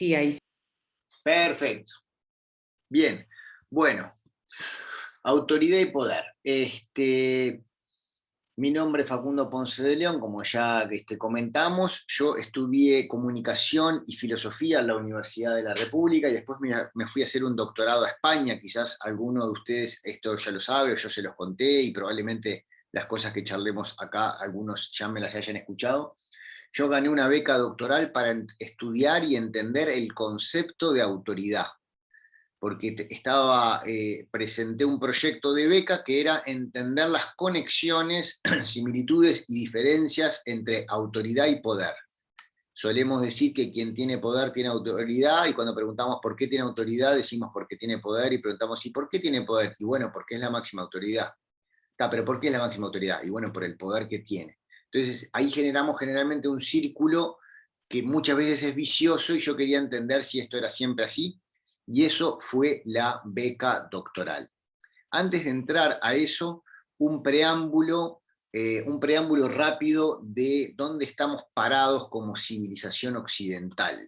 Sí, ahí sí. Perfecto. Bien. Bueno, autoridad y poder. Mi nombre es Facundo Ponce de León, como ya comentamos. Yo estudié comunicación y filosofía en la Universidad de la República y después me fui a hacer un doctorado a España. Quizás alguno de ustedes esto ya lo sabe o yo se los conté y probablemente las cosas que charlemos acá algunos ya me las hayan escuchado. Yo gané una beca doctoral para estudiar y entender el concepto de autoridad, porque presenté un proyecto de beca que era entender las conexiones, similitudes y diferencias entre autoridad y poder. Solemos decir que quien tiene poder tiene autoridad, y cuando preguntamos por qué tiene autoridad, decimos porque tiene poder, y preguntamos, ¿y por qué tiene poder? Y bueno, porque es la máxima autoridad. Pero ¿por qué es la máxima autoridad? Y bueno, por el poder que tiene. Entonces, ahí generamos generalmente un círculo que muchas veces es vicioso, y yo quería entender si esto era siempre así, y eso fue la beca doctoral. Antes de entrar a eso, un preámbulo rápido de dónde estamos parados como civilización occidental.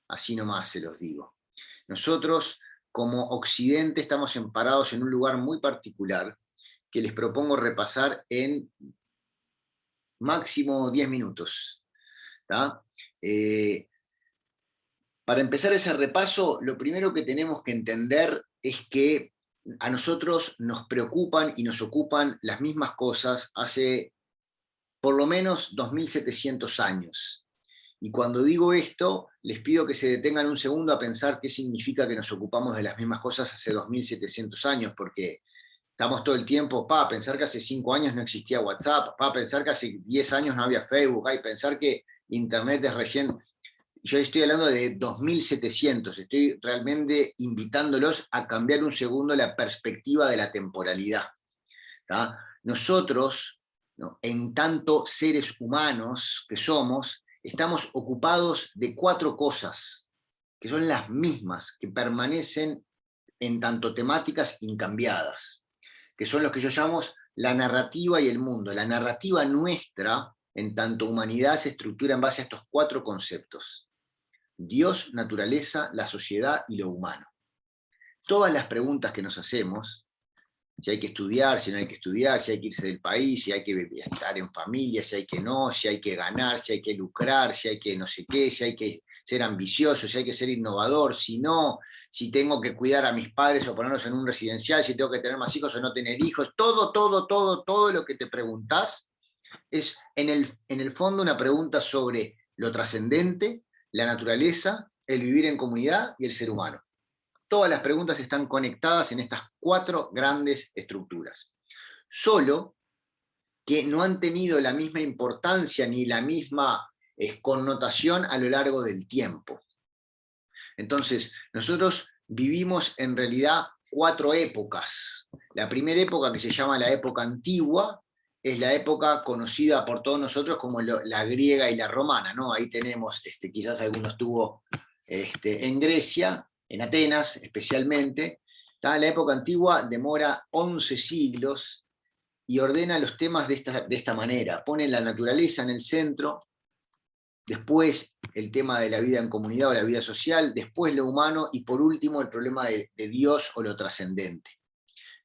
Así nomás se los digo. Nosotros, como Occidente, estamos parados en un lugar muy particular que les propongo repasar en máximo 10 minutos. Para empezar ese repaso, lo primero que tenemos que entender es que a nosotros nos preocupan y nos ocupan las mismas cosas hace por lo menos 2700 años. Y cuando digo esto, les pido que se detengan un segundo a pensar qué significa que nos ocupamos de las mismas cosas hace 2700 años, porque estamos todo el tiempo, pensar que hace 5 años no existía WhatsApp, pensar que hace 10 años no había Facebook, pensar que Internet es recién. Yo estoy hablando de 2700, estoy realmente invitándolos a cambiar un segundo la perspectiva de la temporalidad. Nosotros, ¿no?, en tanto seres humanos que somos, estamos ocupados de 4 cosas, que son las mismas, que permanecen en tanto temáticas incambiadas, que son los que yo llamo la narrativa y el mundo. La narrativa nuestra, en tanto humanidad, se estructura en base a estos 4 conceptos: Dios, naturaleza, la sociedad y lo humano. Todas las preguntas que nos hacemos, si hay que estudiar, si no hay que estudiar, si hay que irse del país, si hay que estar en familia, si hay que no, si hay que ganar, si hay que lucrar, si hay que no sé qué, si hay que ser ambicioso, si hay que ser innovador, si no, si tengo que cuidar a mis padres o ponerlos en un residencial, si tengo que tener más hijos o no tener hijos, todo lo que te preguntás es en el fondo una pregunta sobre lo trascendente, la naturaleza, el vivir en comunidad y el ser humano. Todas las preguntas están conectadas en estas 4 grandes estructuras. Solo que no han tenido la misma importancia ni la misma connotación a lo largo del tiempo. Entonces, nosotros vivimos en realidad 4 épocas. La primera época, que se llama la época antigua, es la época conocida por todos nosotros como la griega y la romana, ¿no? Ahí tenemos, quizás alguno estuvo en Grecia, en Atenas especialmente. La época antigua demora 11 siglos y ordena los temas de esta manera. Pone la naturaleza en el centro, después el tema de la vida en comunidad o la vida social, después lo humano y por último el problema de Dios o lo trascendente.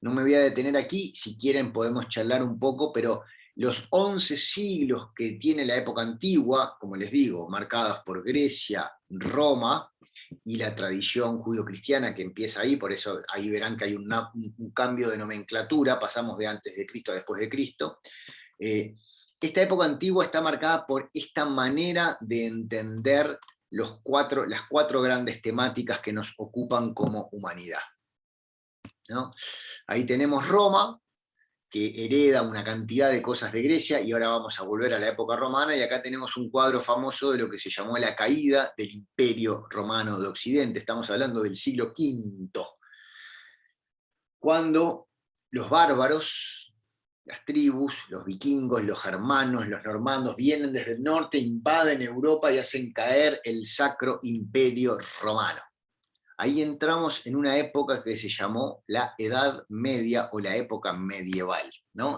No me voy a detener aquí, si quieren podemos charlar un poco, pero los 11 siglos que tiene la época antigua, como les digo, marcados por Grecia, Roma y la tradición judio-cristiana que empieza ahí, por eso ahí verán que hay un cambio de nomenclatura, pasamos de antes de Cristo a después de Cristo. Esta época antigua está marcada por esta manera de entender las 4 grandes temáticas que nos ocupan como humanidad, ¿no? Ahí tenemos Roma, que hereda una cantidad de cosas de Grecia, y ahora vamos a volver a la época romana, y acá tenemos un cuadro famoso de lo que se llamó la caída del Imperio Romano de Occidente. Estamos hablando del siglo V, cuando los bárbaros, las tribus, los vikingos, los germanos, los normandos, vienen desde el norte, invaden Europa y hacen caer el Sacro Imperio Romano. Ahí entramos en una época que se llamó la Edad Media o la época medieval, ¿no?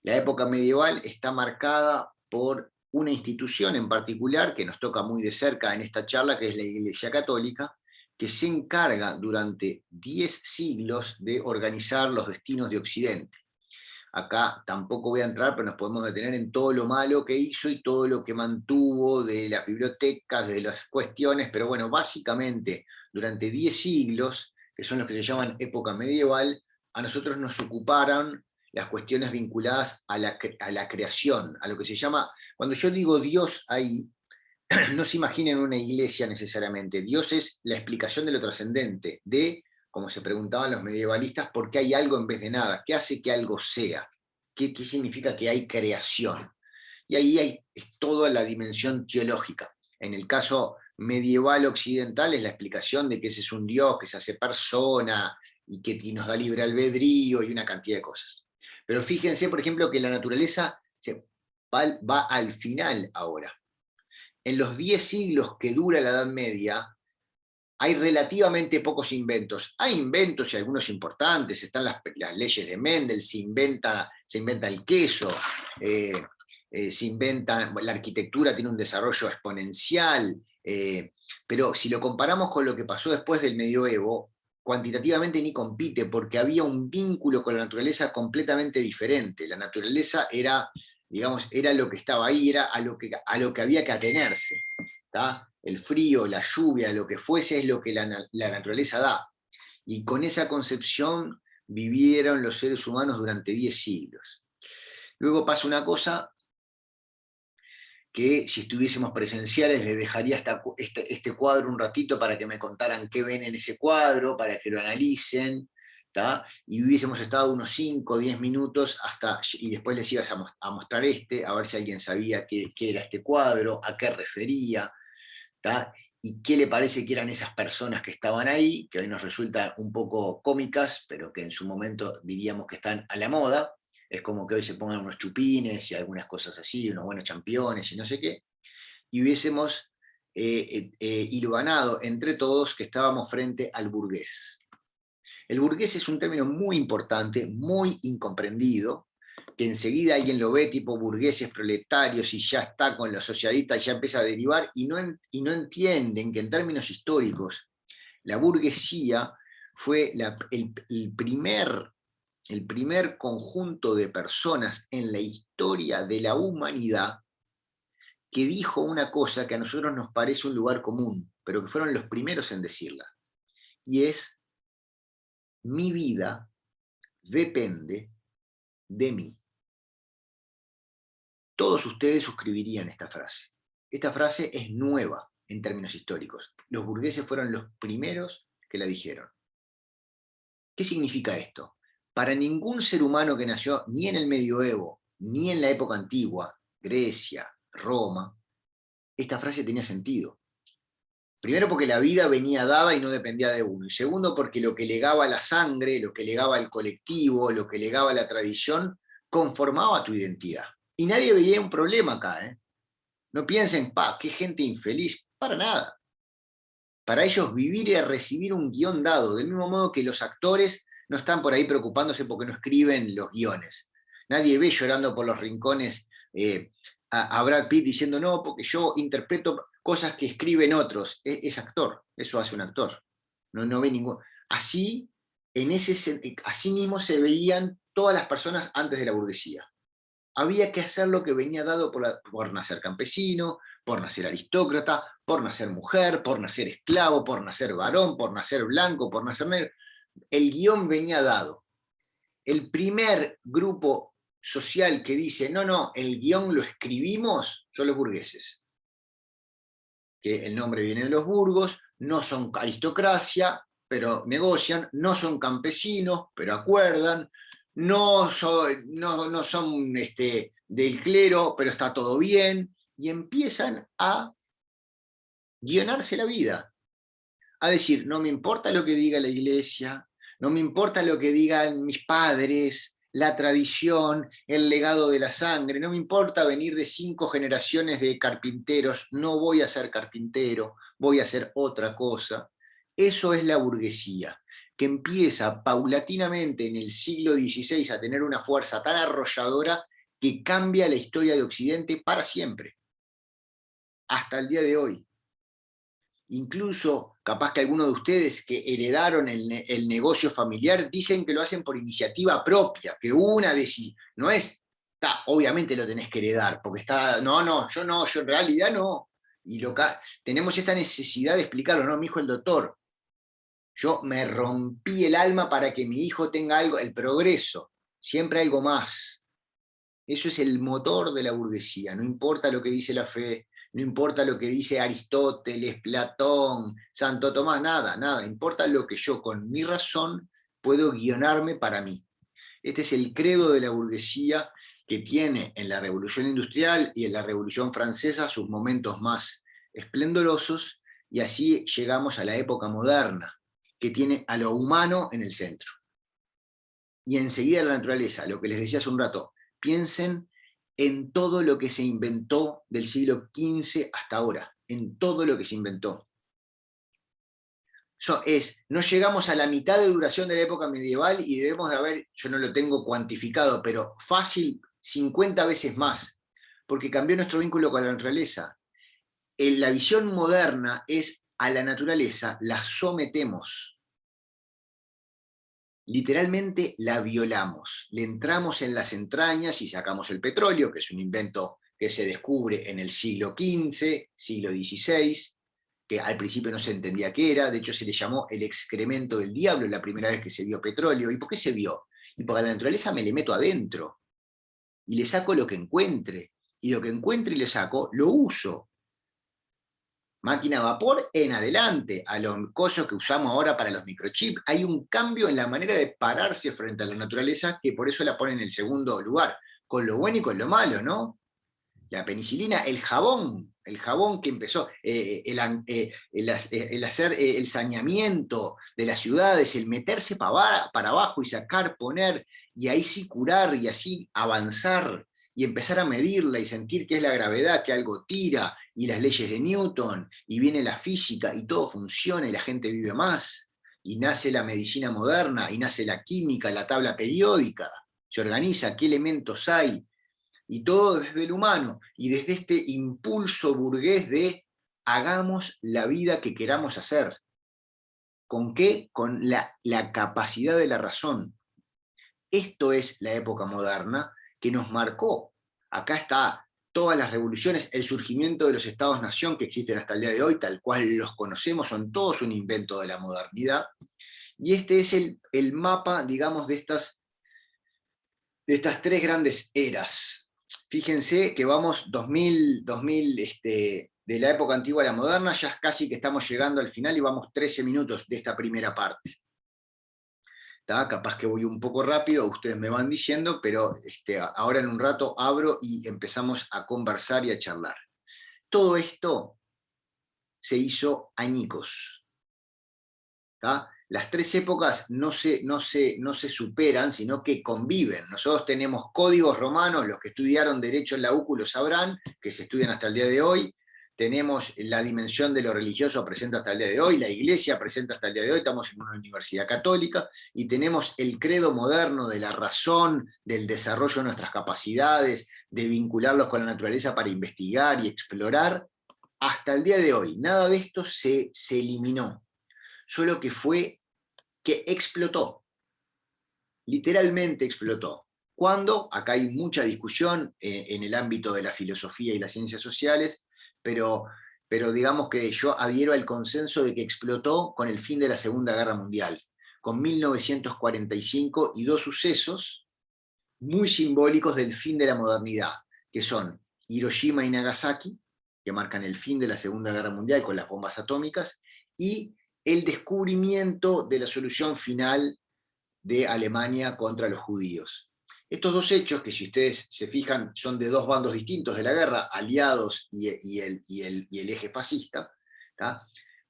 La época medieval está marcada por una institución en particular que nos toca muy de cerca en esta charla, que es la Iglesia Católica, que se encarga durante 10 siglos de organizar los destinos de Occidente. Acá tampoco voy a entrar, pero nos podemos detener en todo lo malo que hizo y todo lo que mantuvo de las bibliotecas, de las cuestiones, pero bueno, básicamente durante 10 siglos, que son los que se llaman época medieval, a nosotros nos ocuparon las cuestiones vinculadas a la creación, a lo que se llama, cuando yo digo Dios ahí, no se imaginen una iglesia necesariamente, Dios es la explicación de lo trascendente, de como se preguntaban los medievalistas, ¿por qué hay algo en vez de nada? ¿Qué hace que algo sea? ¿Qué significa que hay creación? Y ahí es toda la dimensión teológica. En el caso medieval occidental es la explicación de que ese es un Dios que se hace persona y que nos da libre albedrío y una cantidad de cosas. Pero fíjense, por ejemplo, que la naturaleza va al final ahora. En los 10 siglos que dura la Edad Media, hay relativamente pocos inventos. Hay inventos y algunos importantes, están las leyes de Mendel, se inventa el queso, se inventa, la arquitectura tiene un desarrollo exponencial, pero si lo comparamos con lo que pasó después del medioevo, cuantitativamente ni compite, porque había un vínculo con la naturaleza completamente diferente. La naturaleza era, digamos, era lo que estaba ahí, era a lo que había que atenerse. ¿Tá? El frío, la lluvia, lo que fuese es lo que la naturaleza da. Y con esa concepción vivieron los seres humanos durante 10 siglos. Luego pasa una cosa que si estuviésemos presenciales les dejaría este cuadro un ratito para que me contaran qué ven en ese cuadro, para que lo analicen, ¿tá? Y hubiésemos estado unos 5 o 10 minutos y después les ibas a mostrar a ver si alguien sabía qué era este cuadro, a qué refería, ¿tá? Y qué le parece que eran esas personas que estaban ahí, que hoy nos resulta un poco cómicas, pero que en su momento diríamos que están a la moda. Es como que hoy se pongan unos chupines y algunas cosas así, unos buenos championes y no sé qué, y hubiésemos hilvanado entre todos que estábamos frente al burgués. El burgués es un término muy importante, muy incomprendido, que enseguida alguien lo ve tipo burgueses proletarios y ya está con los socialistas, ya empieza a derivar, y no entienden que en términos históricos la burguesía fue el primer conjunto de personas en la historia de la humanidad que dijo una cosa que a nosotros nos parece un lugar común, pero que fueron los primeros en decirla, y es: mi vida depende de mí. Todos ustedes suscribirían esta frase. Esta frase es nueva en términos históricos. Los burgueses fueron los primeros que la dijeron. ¿Qué significa esto? Para ningún ser humano que nació ni en el medioevo, ni en la época antigua, Grecia, Roma, esta frase tenía sentido. Primero porque la vida venía dada y no dependía de uno. Y segundo porque lo que legaba la sangre, lo que legaba el colectivo, lo que legaba la tradición, conformaba tu identidad. Y nadie veía un problema acá, ¿eh? No piensen, qué gente infeliz, para nada. Para ellos vivir era recibir un guión dado, del mismo modo que los actores no están por ahí preocupándose porque no escriben los guiones. Nadie ve llorando por los rincones a Brad Pitt diciendo, no, porque yo interpreto cosas que escriben otros. Es actor, eso hace un actor. No ve ningún... Así mismo se veían todas las personas antes de la burguesía. Había que hacer lo que venía dado por nacer campesino, por nacer aristócrata, por nacer mujer, por nacer esclavo, por nacer varón, por nacer blanco, por nacer negro. El guión venía dado. El primer grupo social que dice, no, el guión lo escribimos, son los burgueses. Que el nombre viene de los burgos, no son aristocracia, pero negocian, no son campesinos, pero acuerdan, no son del clero, pero está todo bien, y empiezan a guionarse la vida, a decir, no me importa lo que diga la iglesia, no me importa lo que digan mis padres, la tradición, el legado de la sangre, no me importa venir de 5 generaciones de carpinteros, no voy a ser carpintero, voy a hacer otra cosa. Eso es la burguesía, que empieza paulatinamente en el siglo XVI a tener una fuerza tan arrolladora que cambia la historia de Occidente para siempre. hasta el día de hoy. Incluso, capaz que algunos de ustedes que heredaron el negocio familiar dicen que lo hacen por iniciativa propia, que una decisión, no es, obviamente lo tenés que heredar, porque yo en realidad no. Y tenemos esta necesidad de explicarlo, ¿no? Me dijo el doctor, yo me rompí el alma para que mi hijo tenga algo, el progreso, siempre algo más. Eso es el motor de la burguesía, no importa lo que dice la fe, no importa lo que dice Aristóteles, Platón, Santo Tomás, nada, importa lo que yo con mi razón puedo guionarme para mí. Este es el credo de la burguesía que tiene en la Revolución Industrial y en la Revolución Francesa sus momentos más esplendorosos, y así llegamos a la época moderna, que tiene a lo humano en el centro. Y enseguida la naturaleza, lo que les decía hace un rato, piensen en todo lo que se inventó del siglo XV hasta ahora, en todo lo que se inventó. No llegamos a la mitad de duración de la época medieval y debemos de haber, yo no lo tengo cuantificado, pero fácil 50 veces más, porque cambió nuestro vínculo con la naturaleza. La visión moderna es a la naturaleza la sometemos. Literalmente la violamos, le entramos en las entrañas y sacamos el petróleo, que es un invento que se descubre en el siglo XV, siglo XVI, que al principio no se entendía qué era, de hecho se le llamó el excremento del diablo la primera vez que se vio petróleo. ¿Y por qué se vio? Y porque a la naturaleza me le meto adentro, y le saco lo que encuentre, y lo que encuentre y le saco, lo uso. Máquina a vapor en adelante, a los cosas que usamos ahora para los microchips. Hay un cambio en la manera de pararse frente a la naturaleza que por eso la pone en el segundo lugar, con lo bueno y con lo malo, ¿no? La penicilina, el jabón que empezó, el hacer el saneamiento de las ciudades, el meterse para abajo y sacar, poner, y ahí sí curar y así avanzar y empezar a medirla y sentir que es la gravedad, que algo tira, y las leyes de Newton, y viene la física, y todo funciona, y la gente vive más, y nace la medicina moderna, y nace la química, la tabla periódica, se organiza qué elementos hay, y todo desde el humano, y desde este impulso burgués de hagamos la vida que queramos hacer. ¿Con qué? Con la capacidad de la razón. Esto es la época moderna que nos marcó. Acá está todas las revoluciones, el surgimiento de los estados-nación que existen hasta el día de hoy, tal cual los conocemos, son todos un invento de la modernidad. Y este es el mapa, digamos, de estas tres grandes eras. Fíjense que vamos 2000 de la época antigua a la moderna, ya casi que estamos llegando al final y vamos 13 minutos de esta primera parte. Capaz que voy un poco rápido, ustedes me van diciendo, pero ahora en un rato abro y empezamos a conversar y a charlar. Todo esto se hizo añicos. Las tres épocas no se superan, sino que conviven. Nosotros tenemos códigos romanos, los que estudiaron Derecho en la UCU lo sabrán, que se estudian hasta el día de hoy. Tenemos la dimensión de lo religioso presente hasta el día de hoy, la iglesia presente hasta el día de hoy, estamos en una universidad católica, y tenemos el credo moderno de la razón, del desarrollo de nuestras capacidades, de vincularlos con la naturaleza para investigar y explorar, hasta el día de hoy. Nada de esto se eliminó. Solo que fue que explotó, literalmente explotó. ¿Cuándo? Acá hay mucha discusión en el ámbito de la filosofía y las ciencias sociales, pero digamos que yo adhiero al consenso de que explotó con el fin de la Segunda Guerra Mundial, con 1945 y dos sucesos muy simbólicos del fin de la modernidad, que son Hiroshima y Nagasaki, que marcan el fin de la Segunda Guerra Mundial con las bombas atómicas, y el descubrimiento de la solución final de Alemania contra los judíos. Estos dos hechos, que si ustedes se fijan son de dos bandos distintos de la guerra, aliados y el eje fascista,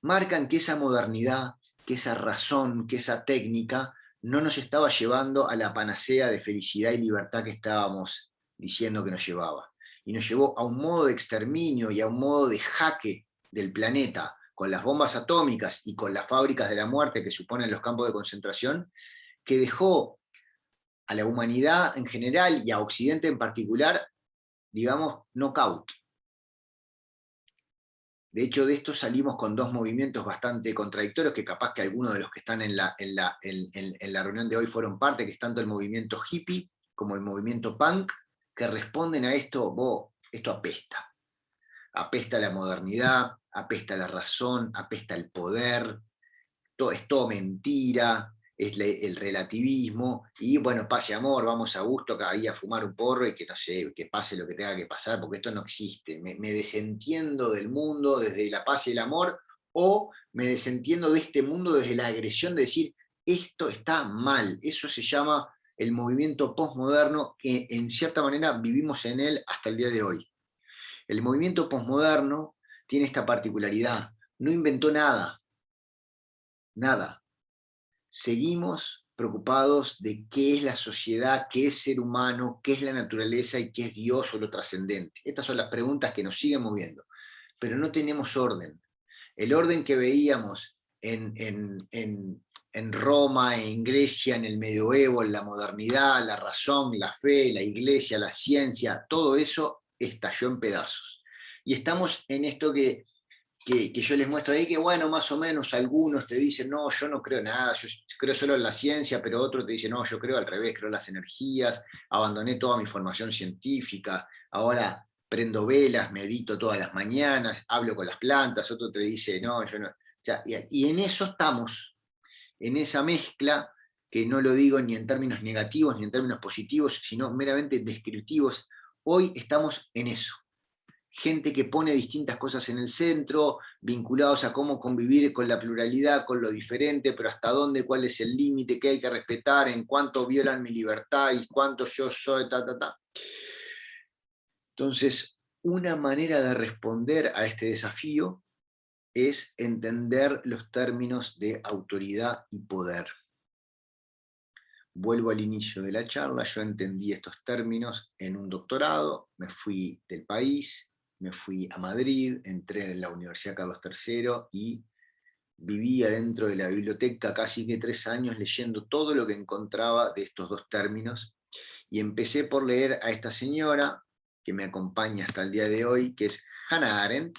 marcan que esa modernidad, que esa razón, que esa técnica no nos estaba llevando a la panacea de felicidad y libertad que estábamos diciendo que nos llevaba. Y nos llevó a un modo de exterminio y a un modo de jaque del planeta, con las bombas atómicas y con las fábricas de la muerte que suponen los campos de concentración, que dejó a la humanidad en general y a Occidente en particular, digamos, knockout. De hecho, de esto salimos con dos movimientos bastante contradictorios, que capaz que algunos de los que están en la reunión de hoy fueron parte, que es tanto el movimiento hippie como el movimiento punk, que responden a esto: esto apesta. Apesta la modernidad, apesta la razón, apesta el poder, es todo mentira, es el relativismo, y bueno, pase amor, vamos a gusto ahí a fumar un porro y que no sé, que pase lo que tenga que pasar, porque esto no existe. Me desentiendo del mundo desde la paz y el amor, o me desentiendo de este mundo desde la agresión de decir, esto está mal. Eso se llama el movimiento postmoderno, que en cierta manera vivimos en él hasta el día de hoy. El movimiento postmoderno tiene esta particularidad: no inventó nada, nada. Seguimos preocupados de qué es la sociedad, qué es ser humano, qué es la naturaleza y qué es Dios o lo trascendente. Estas son las preguntas que nos siguen moviendo, pero no tenemos orden. El orden que veíamos en Roma, en Grecia, en el medioevo, en la modernidad, la razón, la fe, la iglesia, la ciencia, todo eso estalló en pedazos. Y estamos en esto que yo les muestro ahí, que bueno, más o menos algunos te dicen, no, yo no creo nada, yo creo solo en la ciencia, pero otros te dicen, no, yo creo al revés, creo en las energías, abandoné toda mi formación científica, ahora prendo velas, medito todas las mañanas, hablo con las plantas. Otro te dice, no, yo no. O sea, y en eso estamos, en esa mezcla, que no lo digo ni en términos negativos ni en términos positivos, sino meramente descriptivos. Hoy estamos en eso. Gente que pone distintas cosas en el centro, vinculados a cómo convivir con la pluralidad, con lo diferente, pero hasta dónde, cuál es el límite que hay que respetar, en cuánto violan mi libertad y cuánto yo soy, ta. Entonces, una manera de responder a este desafío es entender los términos de autoridad y poder. Vuelvo al inicio de la charla, yo entendí estos términos en un doctorado, me fui del país, me fui a Madrid, entré en la Universidad Carlos III y vivía dentro de la biblioteca casi que 3 años leyendo todo lo que encontraba de estos dos términos, y empecé por leer a esta señora que me acompaña hasta el día de hoy, que es Hannah Arendt,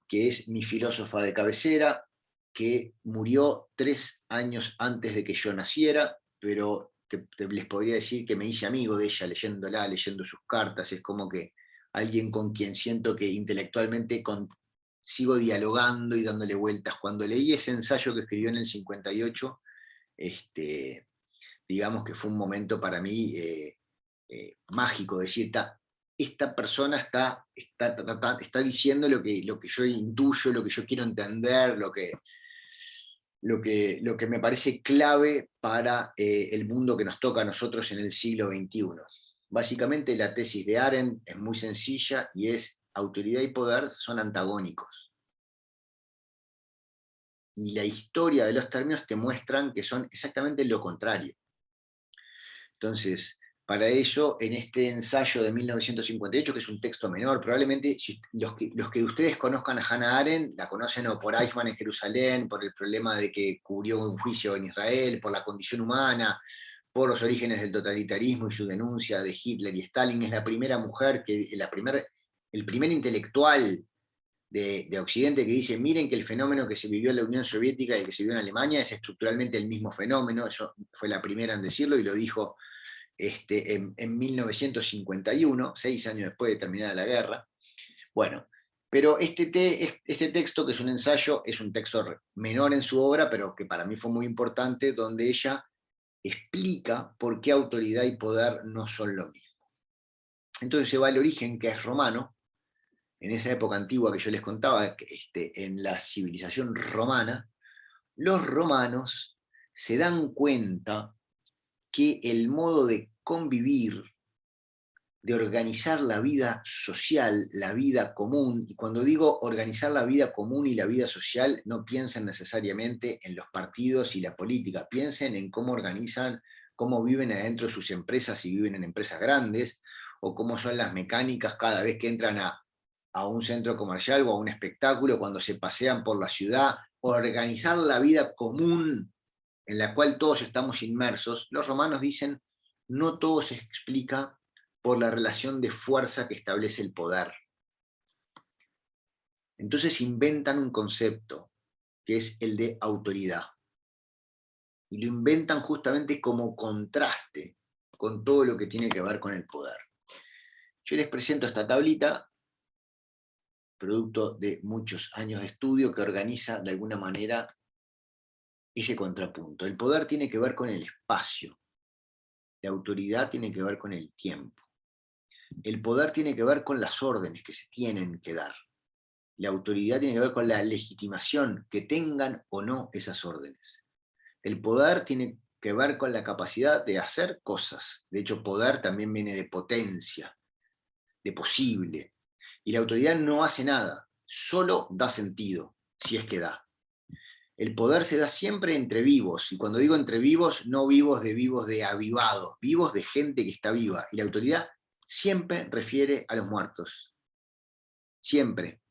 que es mi filósofa de cabecera, que murió 3 años antes de que yo naciera, pero les podría decir que me hice amigo de ella leyéndola, leyendo sus cartas. Es como que alguien con quien siento que intelectualmente sigo dialogando y dándole vueltas. Cuando leí ese ensayo que escribió en el 58, digamos que fue un momento para mí mágico, decir, esta persona está diciendo lo que yo intuyo, lo que yo quiero entender, lo que me parece clave para el mundo que nos toca a nosotros en el siglo XXI. Básicamente la tesis de Arendt es muy sencilla y es: autoridad y poder son antagónicos. Y la historia de los términos te muestran que son exactamente lo contrario. Entonces, para ello, en este ensayo de 1958, que es un texto menor, probablemente los que ustedes conozcan a Hannah Arendt, la conocen o por Eichmann en Jerusalén, por el problema de que cubrió un juicio en Israel, por la condición humana, por los orígenes del totalitarismo y su denuncia de Hitler y Stalin. Es la primera mujer, el primer intelectual de Occidente que dice: miren que el fenómeno que se vivió en la Unión Soviética y el que se vivió en Alemania es estructuralmente el mismo fenómeno. Eso fue la primera en decirlo, y lo dijo en 1951, 6 años después de terminada la guerra. Bueno, pero este texto, que es un ensayo, es un texto menor en su obra, pero que para mí fue muy importante, donde ella explica por qué autoridad y poder no son lo mismo. Entonces se va al origen, que es romano. En esa época antigua que yo les contaba, en la civilización romana, los romanos se dan cuenta que el modo de convivir, de organizar la vida social, la vida común, y cuando digo organizar la vida común y la vida social, no piensen necesariamente en los partidos y la política, piensen en cómo organizan, cómo viven adentro de sus empresas, si viven en empresas grandes, o cómo son las mecánicas cada vez que entran a un centro comercial o a un espectáculo, cuando se pasean por la ciudad, organizar la vida común en la cual todos estamos inmersos. Los romanos dicen: no todo se explica por la relación de fuerza que establece el poder. Entonces inventan un concepto, que es el de autoridad. Y lo inventan justamente como contraste con todo lo que tiene que ver con el poder. Yo les presento esta tablita, producto de muchos años de estudio, que organiza de alguna manera ese contrapunto. El poder tiene que ver con el espacio, la autoridad tiene que ver con el tiempo. El poder tiene que ver con las órdenes que se tienen que dar. La autoridad tiene que ver con la legitimación que tengan o no esas órdenes. El poder tiene que ver con la capacidad de hacer cosas. De hecho, poder también viene de potencia, de posible. Y la autoridad no hace nada, solo da sentido, si es que da. El poder se da siempre entre vivos, y cuando digo entre vivos, no vivos de avivados, vivos de gente que está viva. Y la autoridad siempre refiere a los muertos. Siempre.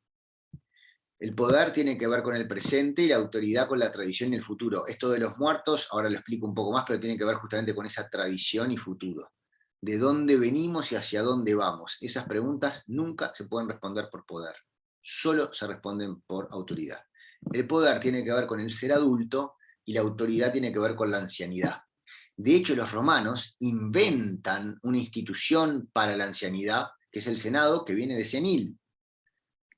El poder tiene que ver con el presente y la autoridad con la tradición y el futuro. Esto de los muertos, ahora lo explico un poco más, pero tiene que ver justamente con esa tradición y futuro. ¿De dónde venimos y hacia dónde vamos? Esas preguntas nunca se pueden responder por poder. Solo se responden por autoridad. El poder tiene que ver con el ser adulto y la autoridad tiene que ver con la ancianidad. De hecho, los romanos inventan una institución para la ancianidad, que es el Senado, que viene de senil.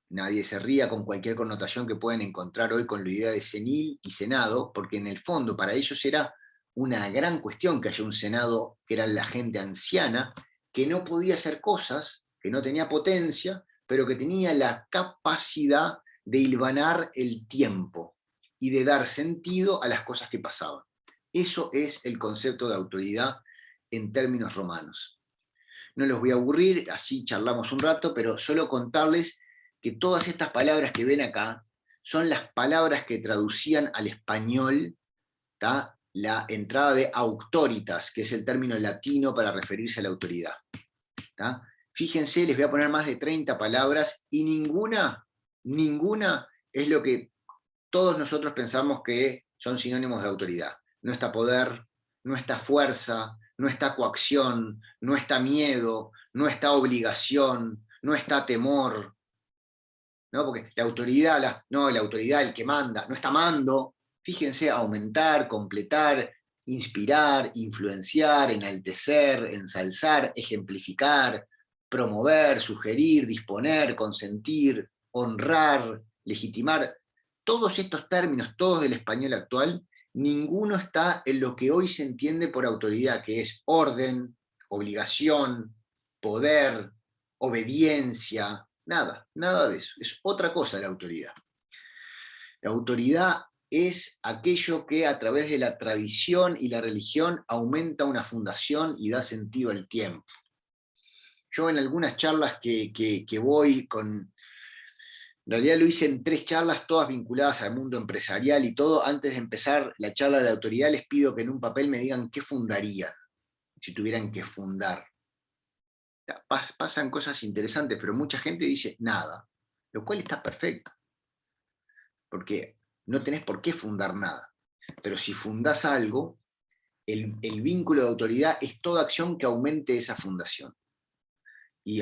Nadie se ría con cualquier connotación que pueden encontrar hoy con la idea de senil y senado, porque en el fondo para ellos era una gran cuestión que haya un senado que era la gente anciana, que no podía hacer cosas, que no tenía potencia, pero que tenía la capacidad de hilvanar el tiempo y de dar sentido a las cosas que pasaban. Eso es el concepto de autoridad en términos romanos. No los voy a aburrir, así charlamos un rato, pero solo contarles que todas estas palabras que ven acá son las palabras que traducían al español, ¿tá?, la entrada de auctoritas, que es el término latino para referirse a la autoridad. ¿Tá? Fíjense, les voy a poner más de 30 palabras y ninguna es lo que todos nosotros pensamos que son sinónimos de autoridad. No está poder, no está fuerza, no está coacción, no está miedo, no está obligación, no está temor, ¿no? Porque la autoridad, la autoridad, el que manda, no está mando. Fíjense, aumentar, completar, inspirar, influenciar, enaltecer, ensalzar, ejemplificar, promover, sugerir, disponer, consentir, honrar, legitimar. Todos estos términos, todos del español actual, ninguno está en lo que hoy se entiende por autoridad, que es orden, obligación, poder, obediencia. Nada de eso. Es otra cosa la autoridad. La autoridad es aquello que a través de la tradición y la religión aumenta una fundación y da sentido al tiempo. Yo en algunas charlas que voy con... En realidad lo hice en 3 charlas, todas vinculadas al mundo empresarial y todo. Antes de empezar la charla de autoridad les pido que en un papel me digan qué fundarían, si tuvieran que fundar. Pasan cosas interesantes, pero mucha gente dice nada, lo cual está perfecto, porque no tenés por qué fundar nada. Pero si fundás algo, el vínculo de autoridad es toda acción que aumente esa fundación. Y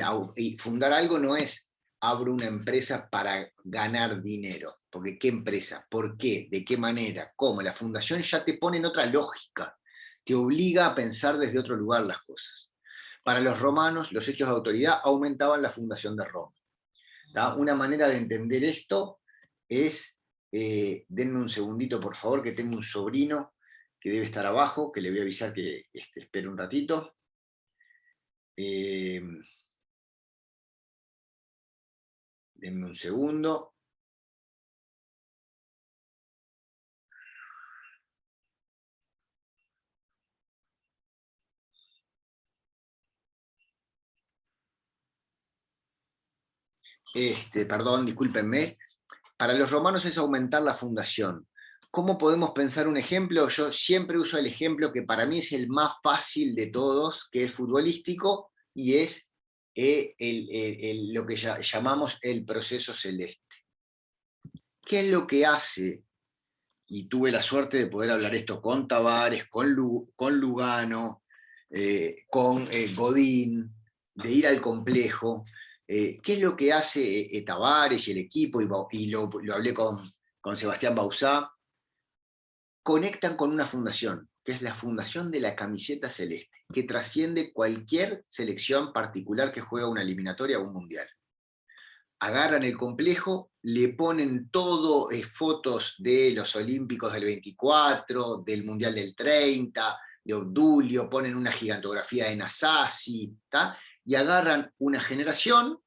fundar algo no es abro una empresa para ganar dinero, porque ¿qué empresa? ¿Por qué? ¿De qué manera? ¿Cómo? La fundación ya te pone en otra lógica, te obliga a pensar desde otro lugar las cosas. Para los romanos, los hechos de autoridad aumentaban la fundación de Roma. ¿Tá? Una manera de entender esto es, denme un segundito por favor, que tengo un sobrino que debe estar abajo, que le voy a avisar que espere un ratito. Denme un segundo. Perdón, discúlpenme. Para los romanos es aumentar la fundación. ¿Cómo podemos pensar un ejemplo? Yo siempre uso el ejemplo que para mí es el más fácil de todos, que es futbolístico, y es lo que llamamos el proceso celeste. ¿Qué es lo que hace? Y tuve la suerte de poder hablar esto con Tavares, con Lugano, con Godín, de ir al complejo. ¿Qué es lo que hace Tavares y el equipo? Y lo hablé con Sebastián Bauzá. Conectan con una fundación, que es la fundación de la camiseta celeste, que trasciende cualquier selección particular que juega una eliminatoria o un mundial. Agarran el complejo, le ponen todo, fotos de los Olímpicos del 24, del Mundial del 30, de Obdulio, ponen una gigantografía de Nasasi, y agarran una generación,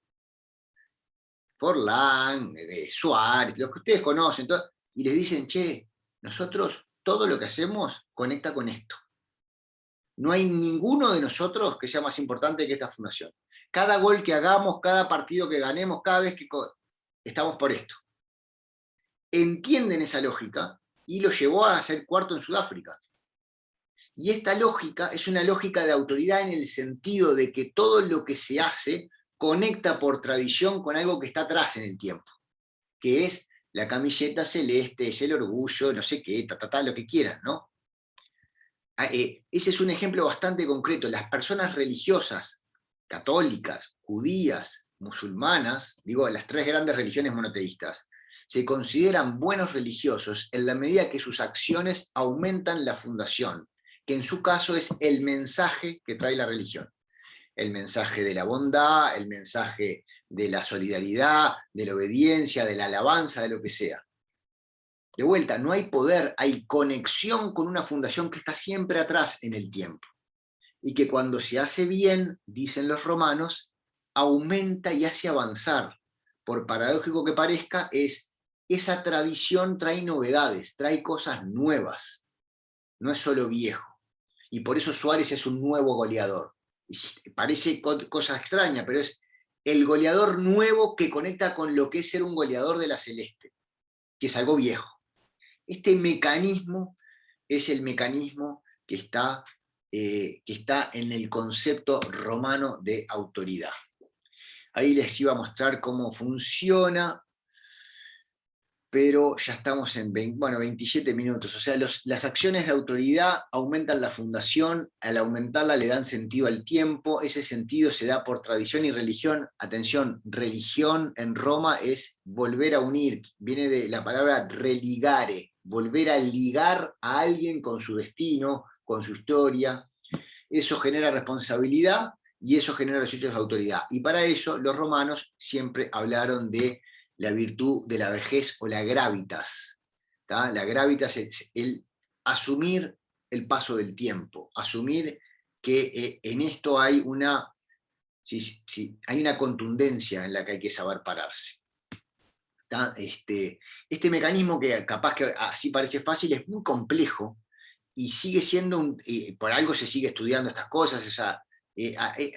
Forlán, de Suárez, los que ustedes conocen, y les dicen, che, nosotros todo lo que hacemos conecta con esto. No hay ninguno de nosotros que sea más importante que esta fundación. Cada gol que hagamos, cada partido que ganemos, cada vez que estamos por esto. Entienden esa lógica y lo llevó a ser cuarto en Sudáfrica. Y esta lógica es una lógica de autoridad en el sentido de que todo lo que se hace conecta por tradición con algo que está atrás en el tiempo, que es la camiseta celeste, es el orgullo, no sé qué, lo que quieran, ¿no? Ese es un ejemplo bastante concreto. Las personas religiosas, católicas, judías, musulmanas, digo, las tres grandes religiones monoteístas, se consideran buenos religiosos en la medida que sus acciones aumentan la fundación, que en su caso es el mensaje que trae la religión. El mensaje de la bondad, el mensaje de la solidaridad, de la obediencia, de la alabanza, de lo que sea. De vuelta, no hay poder, hay conexión con una fundación que está siempre atrás en el tiempo. Y que cuando se hace bien, dicen los romanos, aumenta y hace avanzar. Por paradójico que parezca, esa tradición trae novedades, trae cosas nuevas. No es solo viejo. Y por eso Suárez es un nuevo goleador. Y parece cosa extraña, pero es el goleador nuevo que conecta con lo que es ser un goleador de la Celeste, que es algo viejo. Este mecanismo es el mecanismo que está en el concepto romano de autoridad. Ahí les iba a mostrar cómo funciona, pero ya estamos en 27 minutos. O sea, las acciones de autoridad aumentan la fundación, al aumentarla le dan sentido al tiempo, ese sentido se da por tradición y religión. Atención, religión en Roma es volver a unir, viene de la palabra religare, volver a ligar a alguien con su destino, con su historia. Eso genera responsabilidad y eso genera los hechos de autoridad. Y para eso los romanos siempre hablaron de la virtud de la vejez o la gravitas. La gravitas es el asumir el paso del tiempo, asumir que en esto hay hay una contundencia en la que hay que saber pararse. Este mecanismo que capaz que así parece fácil es muy complejo y sigue siendo, por algo se sigue estudiando estas cosas, o sea,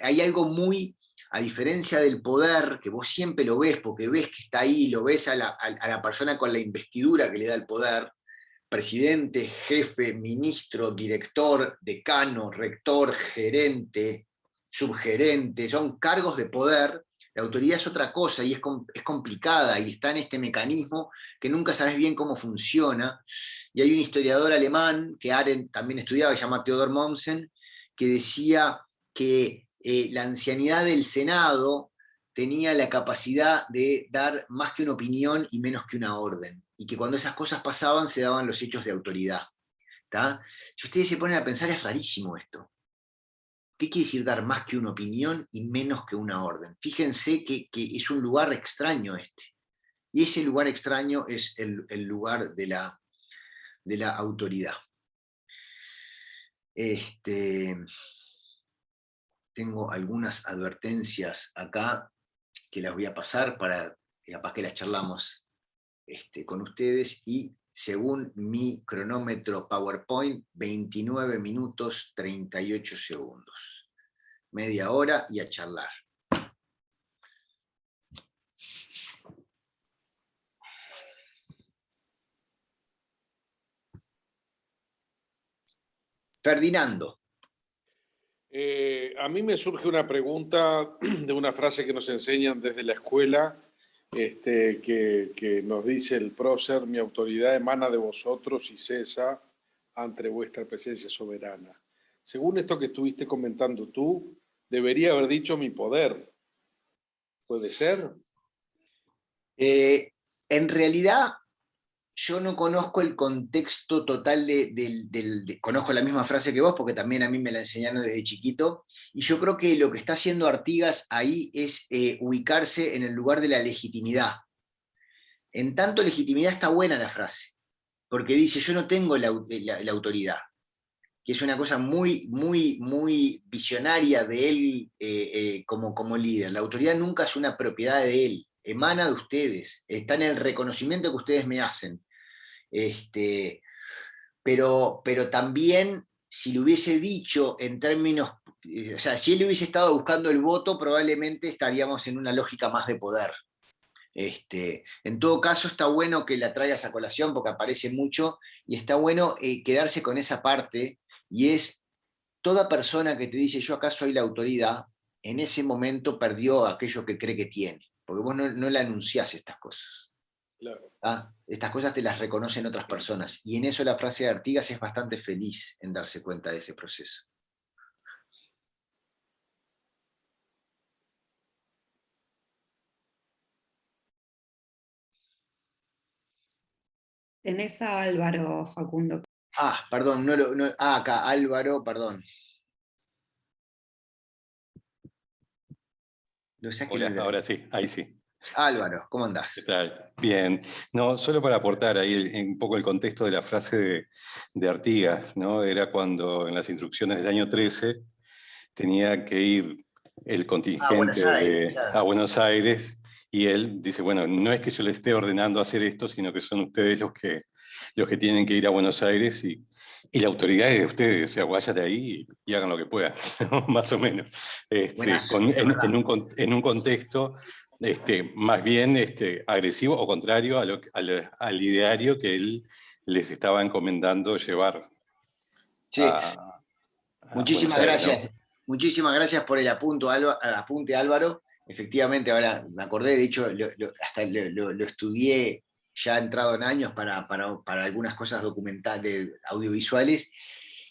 hay algo muy, a diferencia del poder, que vos siempre lo ves, porque ves que está ahí, lo ves a la persona con la investidura que le da el poder, presidente, jefe, ministro, director, decano, rector, gerente, subgerente, son cargos de poder. La autoridad es otra cosa y es complicada y está en este mecanismo que nunca sabes bien cómo funciona. Y hay un historiador alemán que Arendt también estudiaba, se llama Theodor Mommsen, que decía que la ancianidad del Senado tenía la capacidad de dar más que una opinión y menos que una orden. Y que cuando esas cosas pasaban se daban los hechos de autoridad. Si ustedes se ponen a pensar, es rarísimo esto. ¿Qué quiere decir dar más que una opinión y menos que una orden? Fíjense que es un lugar extraño este. Y ese lugar extraño es el lugar de la autoridad. Tengo algunas advertencias acá que las voy a pasar para que capaz que las charlamos con ustedes, y según mi cronómetro PowerPoint, 29 minutos 38 segundos. Media hora y a charlar. Ferdinando. A mí me surge una pregunta de una frase que nos enseñan desde la escuela, que nos dice el prócer: mi autoridad emana de vosotros y cesa ante vuestra presencia soberana. Según esto que estuviste comentando tú, debería haber dicho mi poder. ¿Puede ser? En realidad, yo no conozco el contexto total conozco la misma frase que vos, porque también a mí me la enseñaron desde chiquito, y yo creo que lo que está haciendo Artigas ahí es ubicarse en el lugar de la legitimidad. En tanto legitimidad está buena la frase, porque dice, yo no tengo la autoridad, que es una cosa muy, muy, muy visionaria de él como líder. La autoridad nunca es una propiedad de él, emana de ustedes, está en el reconocimiento que ustedes me hacen. Pero también, si lo hubiese dicho en términos, o sea, si él hubiese estado buscando el voto, probablemente estaríamos en una lógica más de poder. En todo caso, está bueno que la traigas a colación porque aparece mucho y está bueno quedarse con esa parte, y es toda persona que te dice yo acá soy la autoridad, en ese momento perdió aquello que cree que tiene, porque vos no le anunciás estas cosas. Claro. ¿Ah? Estas cosas te las reconocen otras personas, y en eso la frase de Artigas es bastante feliz en darse cuenta de ese proceso. Tenés a Álvaro, Facundo. Perdón, acá, Álvaro, perdón. Hola, ahora sí, ahí sí. Álvaro, ¿cómo ¿Qué andás? tal? Bien. No, solo para aportar ahí un poco el contexto de la frase de Artigas, ¿no? Era cuando en las instrucciones del año 13 tenía que ir el Buenos Aires, contingente claro. a Buenos Aires, y él dice, bueno, no es que yo le esté ordenando hacer esto, sino que son ustedes los que tienen que ir a Buenos Aires, y la autoridad es de ustedes, o sea, vayan de ahí y hagan lo que puedan, más o menos. Buenazo, es En, verdad. en un contexto más bien agresivo o contrario al ideario que él les estaba encomendando llevar Sí, a Buenos muchísimas Aires, ¿no? gracias. Muchísimas gracias por el apunte, Álvaro. Efectivamente, ahora me acordé, de hecho, hasta lo estudié ya entrado en años para algunas cosas documentales, audiovisuales,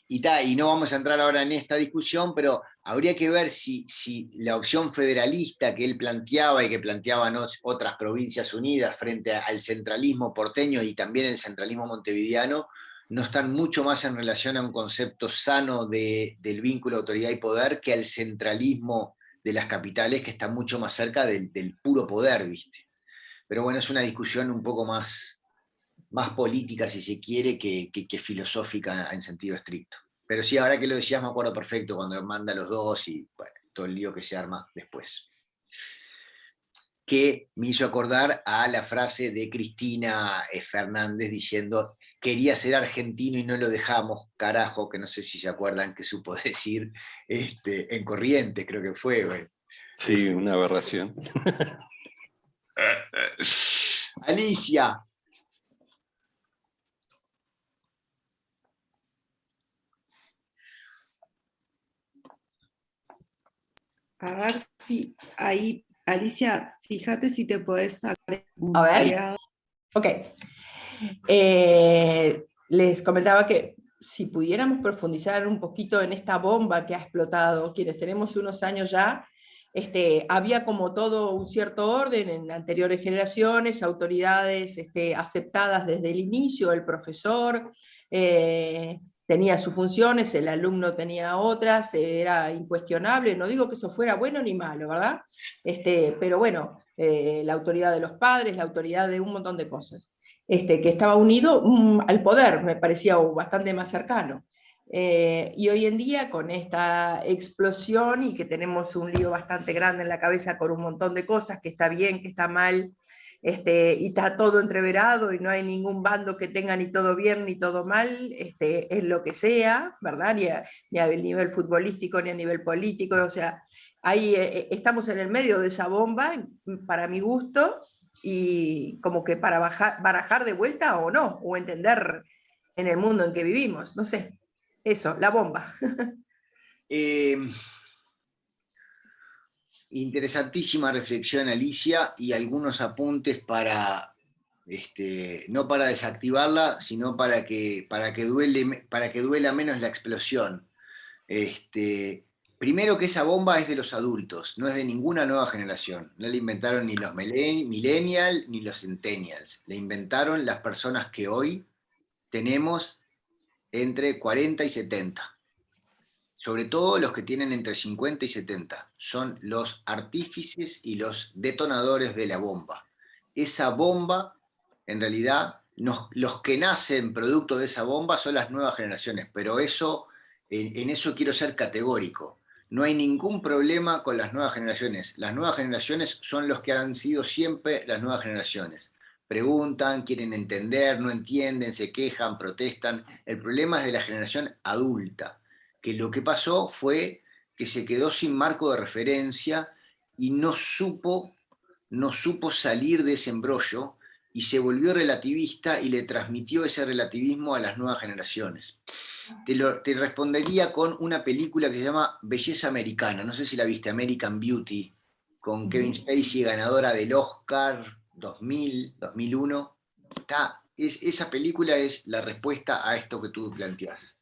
y no vamos a entrar ahora en esta discusión, pero habría que ver si la opción federalista que él planteaba y que planteaban otras provincias unidas frente al centralismo porteño y también el centralismo montevideano no están mucho más en relación a un concepto sano del vínculo autoridad y poder que al centralismo de las capitales, que está mucho más cerca del puro poder, ¿viste? Pero bueno, es una discusión un poco más política, si se quiere, que filosófica en sentido estricto. Pero sí, ahora que lo decías, me acuerdo perfecto cuando manda a los dos y bueno, todo el lío que se arma después. Que me hizo acordar a la frase de Cristina Fernández diciendo, quería ser argentino y no lo dejamos, carajo, que no sé si se acuerdan que supo decir en Corrientes, creo que fue. Bueno. Sí, una aberración. Alicia. A ver si ahí, Alicia, fíjate si te podés sacar A ver. Ok. Les comentaba que si pudiéramos profundizar un poquito en esta bomba que ha explotado, quienes tenemos unos años ya, había como todo un cierto orden en anteriores generaciones, autoridades aceptadas desde el inicio, el profesor tenía sus funciones, el alumno tenía otras, era incuestionable, no digo que eso fuera bueno ni malo, ¿verdad? Pero bueno, la autoridad de los padres, la autoridad de un montón de cosas. Que estaba unido al poder, me parecía bastante más cercano. Y hoy en día, con esta explosión y que tenemos un lío bastante grande en la cabeza con un montón de cosas, que está bien, que está mal, y está todo entreverado y no hay ningún bando que tenga ni todo bien ni todo mal, en lo que sea, ¿verdad? Ni a nivel futbolístico ni a nivel político, o sea, ahí estamos en el medio de esa bomba, para mi gusto, y como que para barajar de vuelta o no, o entender en el mundo en que vivimos, no sé, eso, la bomba. Interesantísima reflexión, Alicia, y algunos apuntes no para desactivarla, sino para que duela menos la explosión. Primero que esa bomba es de los adultos, no es de ninguna nueva generación. No la inventaron ni los millennials ni los centennials. La inventaron las personas que hoy tenemos entre 40 y 70. Sobre todo los que tienen entre 50 y 70. Son los artífices y los detonadores de la bomba. Esa bomba, en realidad, los que nacen producto de esa bomba son las nuevas generaciones, pero en eso quiero ser categórico. No hay ningún problema con las nuevas generaciones. Las nuevas generaciones son los que han sido siempre las nuevas generaciones. Preguntan, quieren entender, no entienden, se quejan, protestan. El problema es de la generación adulta, que lo que pasó fue que se quedó sin marco de referencia y no supo salir de ese embrollo y se volvió relativista y le transmitió ese relativismo a las nuevas generaciones. Te respondería con una película que se llama Belleza Americana, no sé si la viste, American Beauty, con Kevin Spacey, ganadora del Oscar 2000, 2001. Esa película es la respuesta a esto que tú planteás.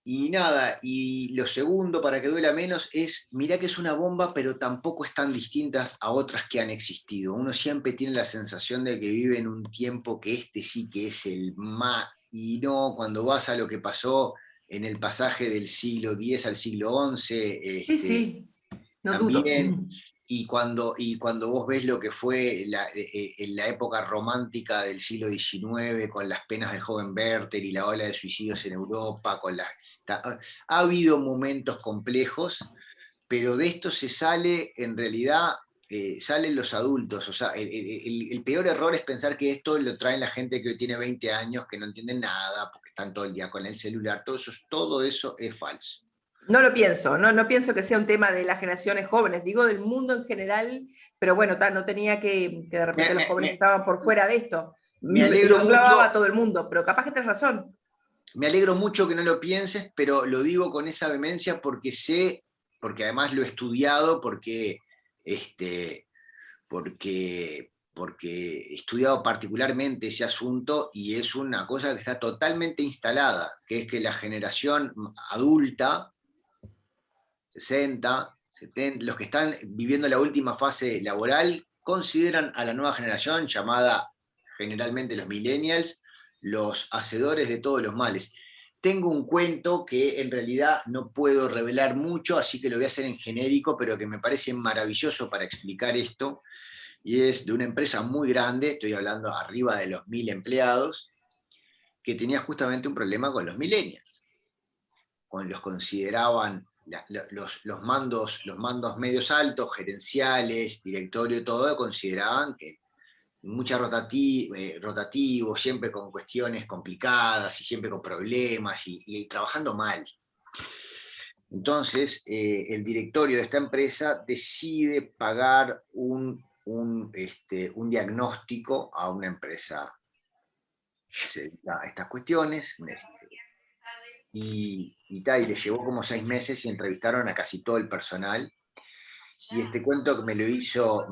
Y nada, y lo segundo, para que duela menos, es, mirá que es una bomba, pero tampoco están distintas a otras que han existido. Uno siempre tiene la sensación de que vive en un tiempo que este sí que es el más, y no, cuando vas a lo que pasó en el pasaje del siglo X al siglo XI, Sí, no también, dudo. y cuando vos ves lo que fue en la época romántica del siglo XIX, con las penas del joven Werther y la ola de suicidios en Europa, ha habido momentos complejos, pero de esto se sale, en realidad, salen los adultos. O sea, el peor error es pensar que esto lo traen la gente que hoy tiene 20 años, que no entienden nada, porque están todo el día con el celular, todo eso es falso. No lo pienso, no pienso que sea un tema de las generaciones jóvenes, digo del mundo en general, pero bueno, no tenía que de repente los jóvenes estaban por fuera de esto. Me alegro Lo englobaba mucho. a todo el mundo, pero capaz que tenés razón. Me alegro mucho que no lo pienses, pero lo digo con esa vehemencia porque sé, porque además lo he estudiado, porque he estudiado particularmente ese asunto y es una cosa que está totalmente instalada, que es que la generación adulta, 60, 70, los que están viviendo la última fase laboral, consideran a la nueva generación, llamada generalmente los millennials, los hacedores de todos los males. Tengo un cuento que en realidad no puedo revelar mucho, así que lo voy a hacer en genérico, pero que me parece maravilloso para explicar esto, y es de una empresa muy grande, estoy hablando arriba de los 1000 empleados, que tenía justamente un problema con los millennials. Los consideraban los mandos medios altos, gerenciales, directorio, todo, consideraban que mucha rotativo, siempre con cuestiones complicadas y siempre con problemas y trabajando mal. Entonces, el directorio de esta empresa decide pagar un diagnóstico a una empresa que se dedica a estas cuestiones, y le llevó como 6 meses y entrevistaron a casi todo el personal. Y este cuento que me lo hizo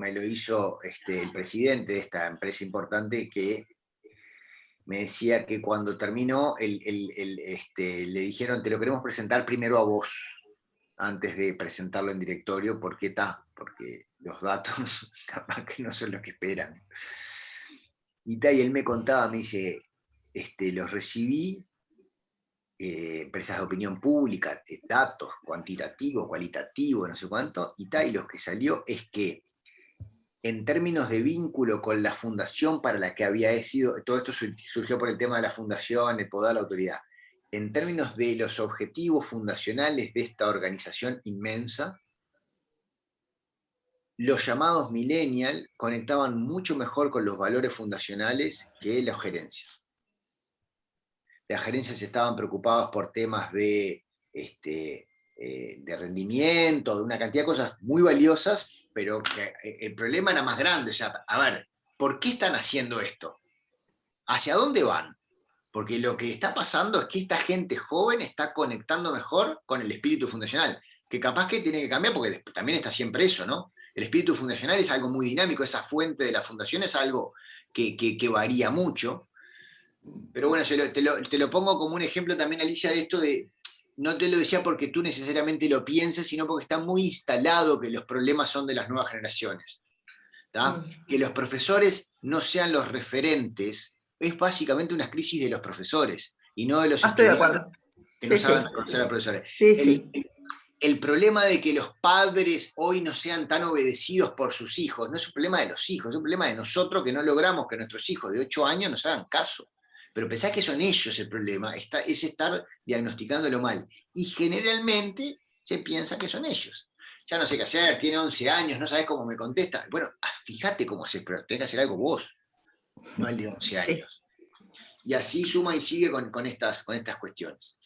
el presidente de esta empresa importante, que me decía que cuando terminó, le dijeron, te lo queremos presentar primero a vos, antes de presentarlo en directorio, porque los datos capaz que no son los que esperan. Y él me contaba, me dice, los recibí, empresas de opinión pública, datos, cuantitativo, cualitativo, no sé cuánto, y lo que salió es que en términos de vínculo con la fundación para la que había sido, todo esto surgió por el tema de la fundación, el poder de la autoridad, en términos de los objetivos fundacionales de esta organización inmensa, los llamados millennials conectaban mucho mejor con los valores fundacionales que las gerencias. Las gerencias estaban preocupadas por temas de rendimiento, de una cantidad de cosas muy valiosas, pero el problema era más grande. O sea, a ver, ¿por qué están haciendo esto? ¿Hacia dónde van? Porque lo que está pasando es que esta gente joven está conectando mejor con el espíritu fundacional, que capaz que tiene que cambiar, porque también está siempre eso, ¿no? El espíritu fundacional es algo muy dinámico, esa fuente de la fundación es algo que varía mucho. Pero bueno, te lo pongo como un ejemplo también, Alicia, de esto de no te lo decía porque tú necesariamente lo pienses, sino porque está muy instalado que los problemas son de las nuevas generaciones. ¿Tá? Que los profesores no sean los referentes es básicamente una crisis de los profesores y no de los Estoy de estudiantes acuerdo. que Sí, no sí. saben reconocer a los profesores. Sí, sí. El problema de que los padres hoy no sean tan obedecidos por sus hijos no es un problema de los hijos, es un problema de nosotros que no logramos que nuestros hijos de 8 años nos hagan caso. Pero pensás que son ellos el problema, es estar diagnosticándolo mal. Y generalmente se piensa que son ellos. Ya no sé qué hacer, tiene 11 años, no sabes cómo me contesta. Bueno, fíjate cómo haces, pero tenés que hacer algo vos, no el de 11 años. Y así suma y sigue con estas cuestiones.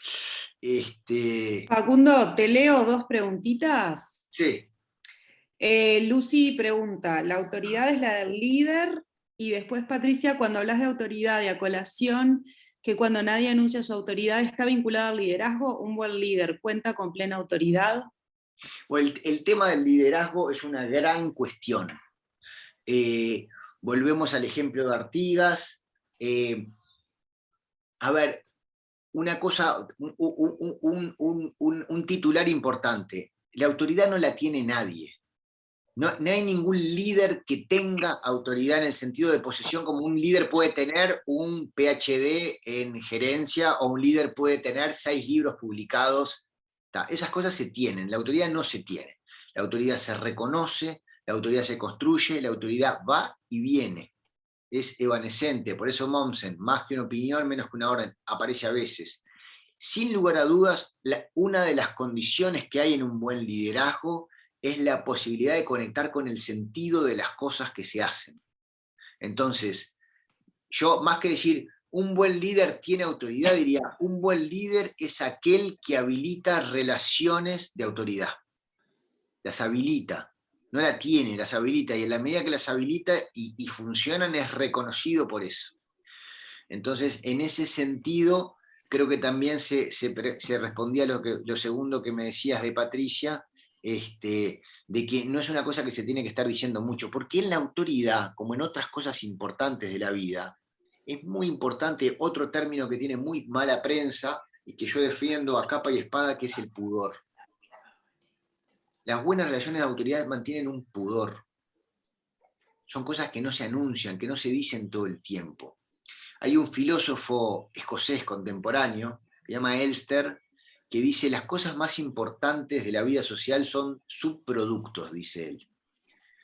Facundo, te leo 2 preguntitas. Sí. Lucy pregunta, ¿la autoridad es la del líder? Y después Patricia, cuando hablas de autoridad y a colación, que cuando nadie anuncia su autoridad está vinculada al liderazgo, ¿un buen líder cuenta con plena autoridad? Bueno, el tema del liderazgo es una gran cuestión. Volvemos al ejemplo de Artigas. A ver, una cosa, un titular importante. La autoridad no la tiene nadie. No hay ningún líder que tenga autoridad en el sentido de posesión, como un líder puede tener un PhD en gerencia o un líder puede tener 6 libros publicados. Esas cosas se tienen, la autoridad no se tiene. La autoridad se reconoce, la autoridad se construye, la autoridad va y viene. Es evanescente, por eso Mommsen, más que una opinión, menos que una orden, aparece a veces. Sin lugar a dudas, una de las condiciones que hay en un buen liderazgo es la posibilidad de conectar con el sentido de las cosas que se hacen. Entonces, yo más que decir, un buen líder tiene autoridad, diría, un buen líder es aquel que habilita relaciones de autoridad. Las habilita, no la tiene, las habilita, y en la medida que las habilita y funcionan es reconocido por eso. Entonces, en ese sentido, creo que también se respondía a lo segundo que me decías de Patricia, de que no es una cosa que se tiene que estar diciendo mucho, porque en la autoridad, como en otras cosas importantes de la vida, es muy importante otro término que tiene muy mala prensa y que yo defiendo a capa y espada, que es el pudor. Las buenas relaciones de autoridad mantienen un pudor. Son cosas que no se anuncian, que no se dicen todo el tiempo. Hay un filósofo escocés contemporáneo, que se llama Elster, que dice, las cosas más importantes de la vida social son subproductos, dice él.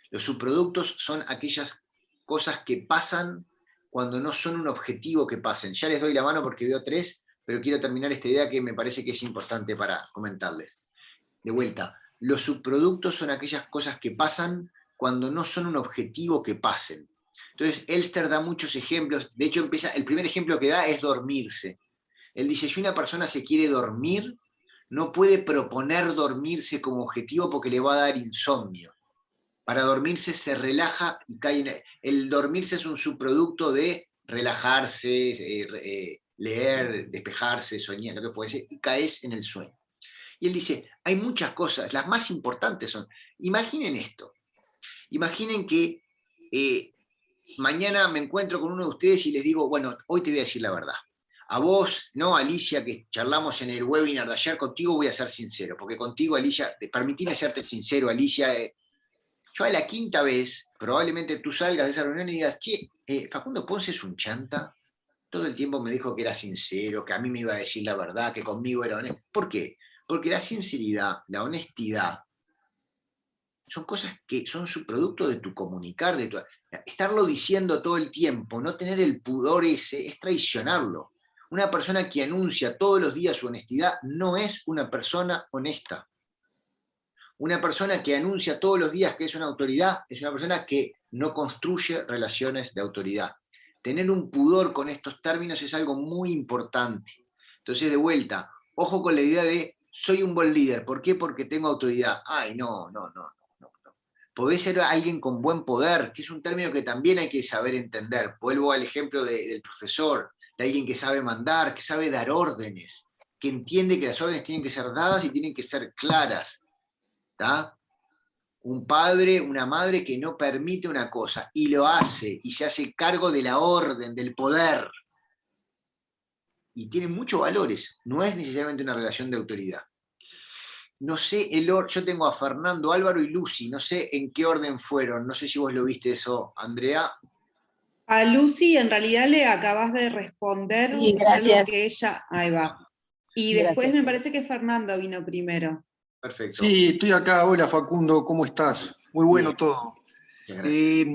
Los subproductos son aquellas cosas que pasan cuando no son un objetivo que pasen. Ya les doy la mano porque veo 3, pero quiero terminar esta idea que me parece que es importante para comentarles. De vuelta, los subproductos son aquellas cosas que pasan cuando no son un objetivo que pasen. Entonces, Elster da muchos ejemplos. De hecho, el primer ejemplo que da es dormirse. Él dice, si una persona se quiere dormir, no puede proponer dormirse como objetivo porque le va a dar insomnio. Para dormirse se relaja y cae en... El dormirse es un subproducto de relajarse, leer, despejarse, soñar, lo que fuese, y caes en el sueño. Y él dice, hay muchas cosas, las más importantes son, imaginen esto, imaginen que mañana me encuentro con uno de ustedes y les digo, bueno, hoy te voy a decir la verdad. A vos, no, Alicia, que charlamos en el webinar de ayer, contigo voy a ser sincero, porque contigo, Alicia, permitime serte sincero, Alicia, yo a la 5ª vez, probablemente tú salgas de esa reunión y digas, che, Facundo Ponce es un chanta, todo el tiempo me dijo que era sincero, que a mí me iba a decir la verdad, que conmigo era honesto. ¿Por qué? Porque la sinceridad, la honestidad, son cosas que son subproducto de tu comunicar, de tu... Estarlo diciendo todo el tiempo, no tener el pudor ese, es traicionarlo. Una persona que anuncia todos los días su honestidad no es una persona honesta. Una persona que anuncia todos los días que es una autoridad es una persona que no construye relaciones de autoridad. Tener un pudor con estos términos es algo muy importante. Entonces, de vuelta, ojo con la idea de soy un buen líder. ¿Por qué? Porque tengo autoridad. Ay, no. Podés ser alguien con buen poder, que es un término que también hay que saber entender. Vuelvo al ejemplo del profesor, de alguien que sabe mandar, que sabe dar órdenes, que entiende que las órdenes tienen que ser dadas y tienen que ser claras. ¿Tá? Un padre, una madre que no permite una cosa y lo hace y se hace cargo de la orden, del poder. y tienen muchos valores, no es necesariamente una relación de autoridad. No sé, yo tengo a Fernando, Álvaro y Lucy, no sé en qué orden fueron, no sé si vos lo viste eso, Andrea. A Lucy en realidad le acabas de responder, Sí, es algo gracias. que ella, ahí va. Y Gracias. después me parece que Fernando vino primero. Perfecto. Sí, estoy acá. Hola Facundo, ¿cómo estás? Muy bueno Bien. todo. Muchas gracias.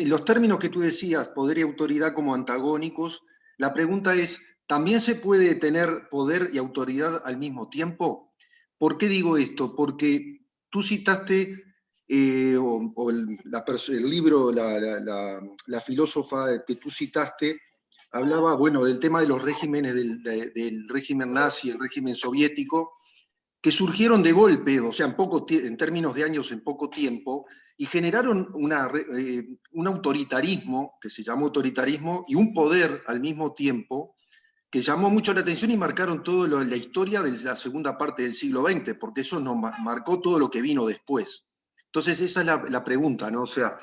Los términos que tú decías, poder y autoridad como antagónicos, la pregunta es, ¿también se puede tener poder y autoridad al mismo tiempo? ¿Por qué digo esto? Porque tú citaste, el libro, la filósofa que tú citaste, hablaba, bueno, del tema de los regímenes, del régimen nazi, el régimen soviético, que surgieron de golpe, o sea, en términos de años, en poco tiempo, y generaron un autoritarismo, que se llamó autoritarismo, y un poder al mismo tiempo, que llamó mucho la atención y marcaron toda la historia de la segunda parte del siglo XX, porque eso nos marcó todo lo que vino después. Entonces, esa es la pregunta, ¿no? O sea,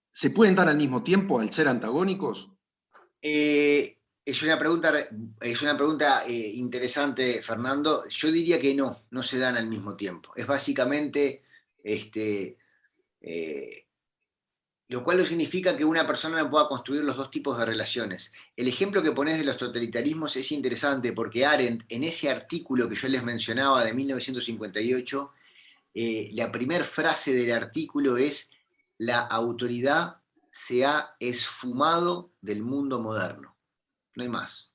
¿se pueden dar al mismo tiempo al ser antagónicos? Es una pregunta interesante, Fernando. Yo diría que no se dan al mismo tiempo. Es básicamente, lo cual no significa que una persona no pueda construir los dos tipos de relaciones. El ejemplo que pones de los totalitarismos es interesante porque Arendt, en ese artículo que yo les mencionaba de 1958, la primera frase del artículo es: la autoridad se ha esfumado del mundo moderno. No hay más.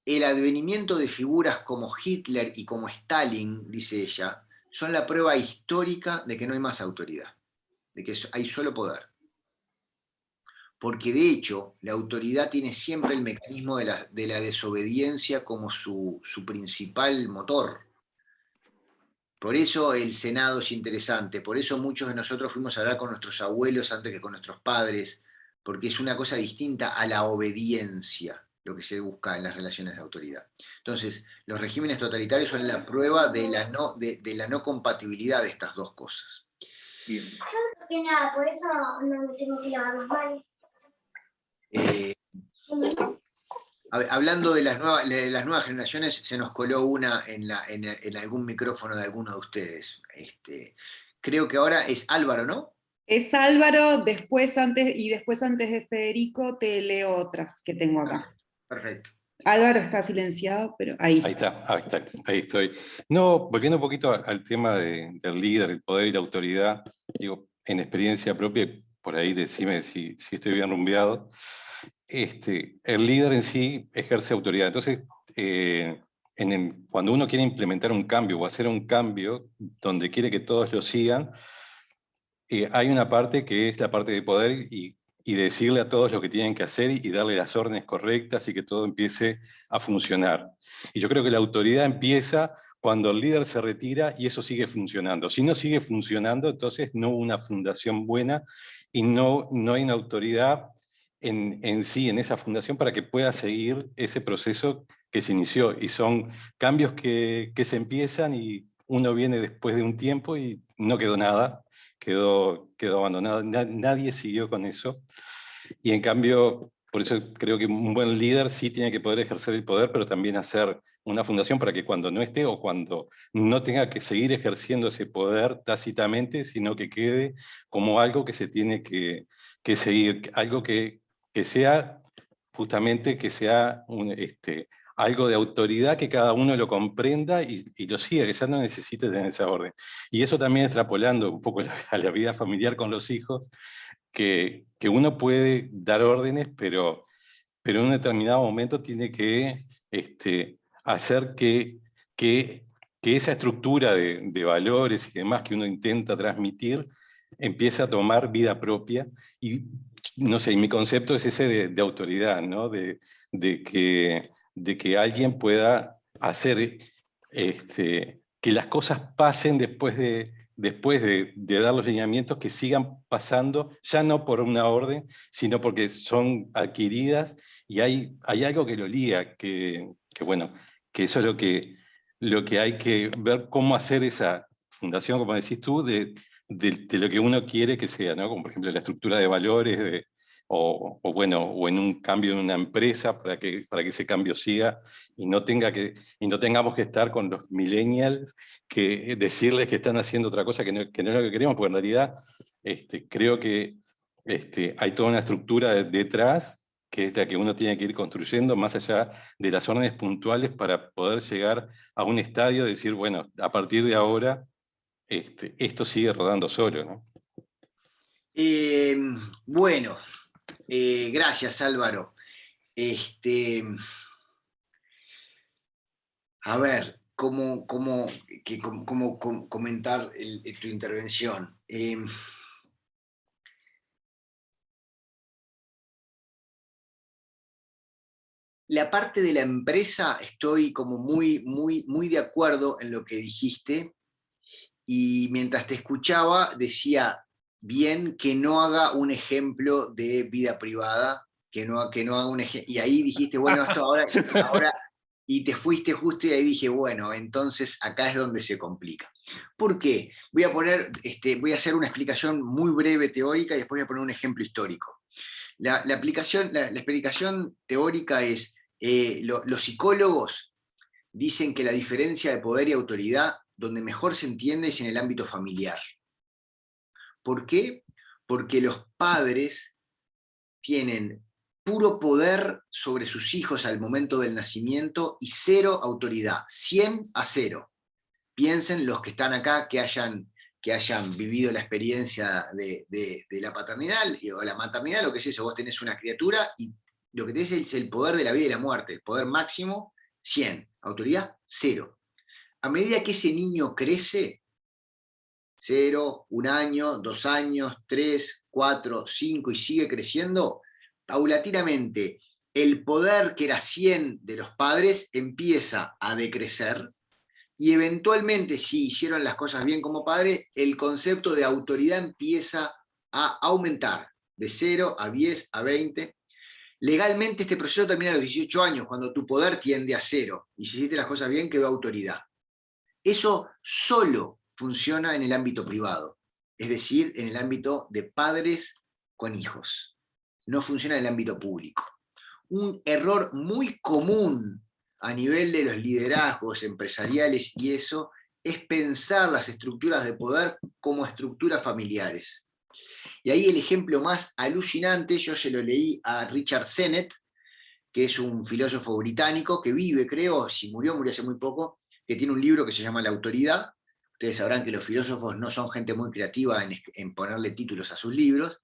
El advenimiento de figuras como Hitler y como Stalin, dice ella, son la prueba histórica de que no hay más autoridad, de que hay solo poder. Porque de hecho, la autoridad tiene siempre el mecanismo de la desobediencia como su principal motor. Por eso el Senado es interesante, por eso muchos de nosotros fuimos a hablar con nuestros abuelos antes que con nuestros padres, porque es una cosa distinta a la obediencia, lo que se busca en las relaciones de autoridad. Entonces, los regímenes totalitarios son la prueba de la no compatibilidad de estas dos cosas. Bien. Yo que nada, por eso no me tengo que lavar las manos. Hablando de las nuevas generaciones, se nos coló una en algún micrófono de alguno de ustedes. Creo que ahora es Álvaro, ¿no? Es Álvaro, después antes de Federico te leo otras que tengo acá. Perfecto. Álvaro está silenciado, pero ahí. Ahí está, ahí estoy. No, volviendo un poquito al tema del líder, el poder y la autoridad, digo, en experiencia propia, por ahí decime si estoy bien rumbeado, el líder en sí ejerce autoridad. Entonces, cuando uno quiere implementar un cambio o hacer un cambio donde quiere que todos lo sigan, hay una parte que es la parte de poder y decirle a todos lo que tienen que hacer y darle las órdenes correctas y que todo empiece a funcionar. Y yo creo que la autoridad empieza cuando el líder se retira y eso sigue funcionando. Si no sigue funcionando, entonces no hubo una fundación buena y no hay una autoridad en sí, en esa fundación, para que pueda seguir ese proceso que se inició. Y son cambios que se empiezan y uno viene después de un tiempo y no quedó nada. Quedó abandonado, nadie siguió con eso. Y en cambio, por eso creo que un buen líder sí tiene que poder ejercer el poder, pero también hacer una fundación para que cuando no esté o cuando no tenga que seguir ejerciendo ese poder tácitamente, sino que quede como algo que se tiene que seguir, algo que sea justamente que sea algo de autoridad, que cada uno lo comprenda y lo siga, que ya no necesite tener esa orden. Y eso también extrapolando un poco a la vida familiar con los hijos, que uno puede dar órdenes, pero en un determinado momento tiene que hacer que esa estructura de valores y demás que uno intenta transmitir empiece a tomar vida propia. Y no sé, mi concepto es ese de autoridad, ¿no? De que alguien pueda hacer que las cosas pasen después de dar los lineamientos, que sigan pasando, ya no por una orden, sino porque son adquiridas y hay algo que lo liga, que bueno, que eso es lo que hay que ver cómo hacer esa fundación, como decís tú, de lo que uno quiere que sea, ¿no? Como por ejemplo la estructura de valores o en un cambio en una empresa para que ese cambio siga y no tengamos que estar con los millennials que decirles que están haciendo otra cosa que no es lo que queremos, porque en realidad creo que hay toda una estructura detrás que es la que uno tiene que ir construyendo más allá de las órdenes puntuales para poder llegar a un estadio y decir, bueno, a partir de ahora esto sigue rodando solo, ¿no? Bueno, gracias Álvaro. A ver, ¿cómo comentar tu intervención? La parte de la empresa estoy como muy de acuerdo en lo que dijiste, y mientras te escuchaba decía bien que no haga un ejemplo de vida privada, que no haga un ejemplo, y ahí dijiste, bueno, esto ahora, y te fuiste justo y ahí dije, bueno, entonces acá es donde se complica. ¿Por qué? Voy a hacer una explicación muy breve teórica y después voy a poner un ejemplo histórico. La explicación teórica es, los psicólogos dicen que la diferencia de poder y autoridad, donde mejor se entiende, es en el ámbito familiar. ¿Por qué? Porque los padres tienen puro poder sobre sus hijos al momento del nacimiento y cero autoridad, 100-0. Piensen los que están acá que hayan vivido la experiencia de la paternidad o la maternidad, lo que es eso, vos tenés una criatura y lo que tenés es el poder de la vida y la muerte, el poder máximo, 100, autoridad, 0. A medida que ese niño crece, 0, 1 año, 2 años, 3, 4, 5 y sigue creciendo, paulatinamente el poder que era 100 de los padres empieza a decrecer y eventualmente, si hicieron las cosas bien como padre, el concepto de autoridad empieza a aumentar de 0 a 10 a 20. Legalmente este proceso termina a los 18 años, cuando tu poder tiende a 0 y si hiciste las cosas bien quedó autoridad. Eso solo funciona en el ámbito privado, es decir, en el ámbito de padres con hijos. No funciona en el ámbito público. Un error muy común a nivel de los liderazgos empresariales y eso, es pensar las estructuras de poder como estructuras familiares. Y ahí el ejemplo más alucinante, yo se lo leí a Richard Sennett, que es un filósofo británico que vive, creo, si murió hace muy poco, que tiene un libro que se llama La autoridad. Ustedes sabrán que los filósofos no son gente muy creativa en ponerle títulos a sus libros.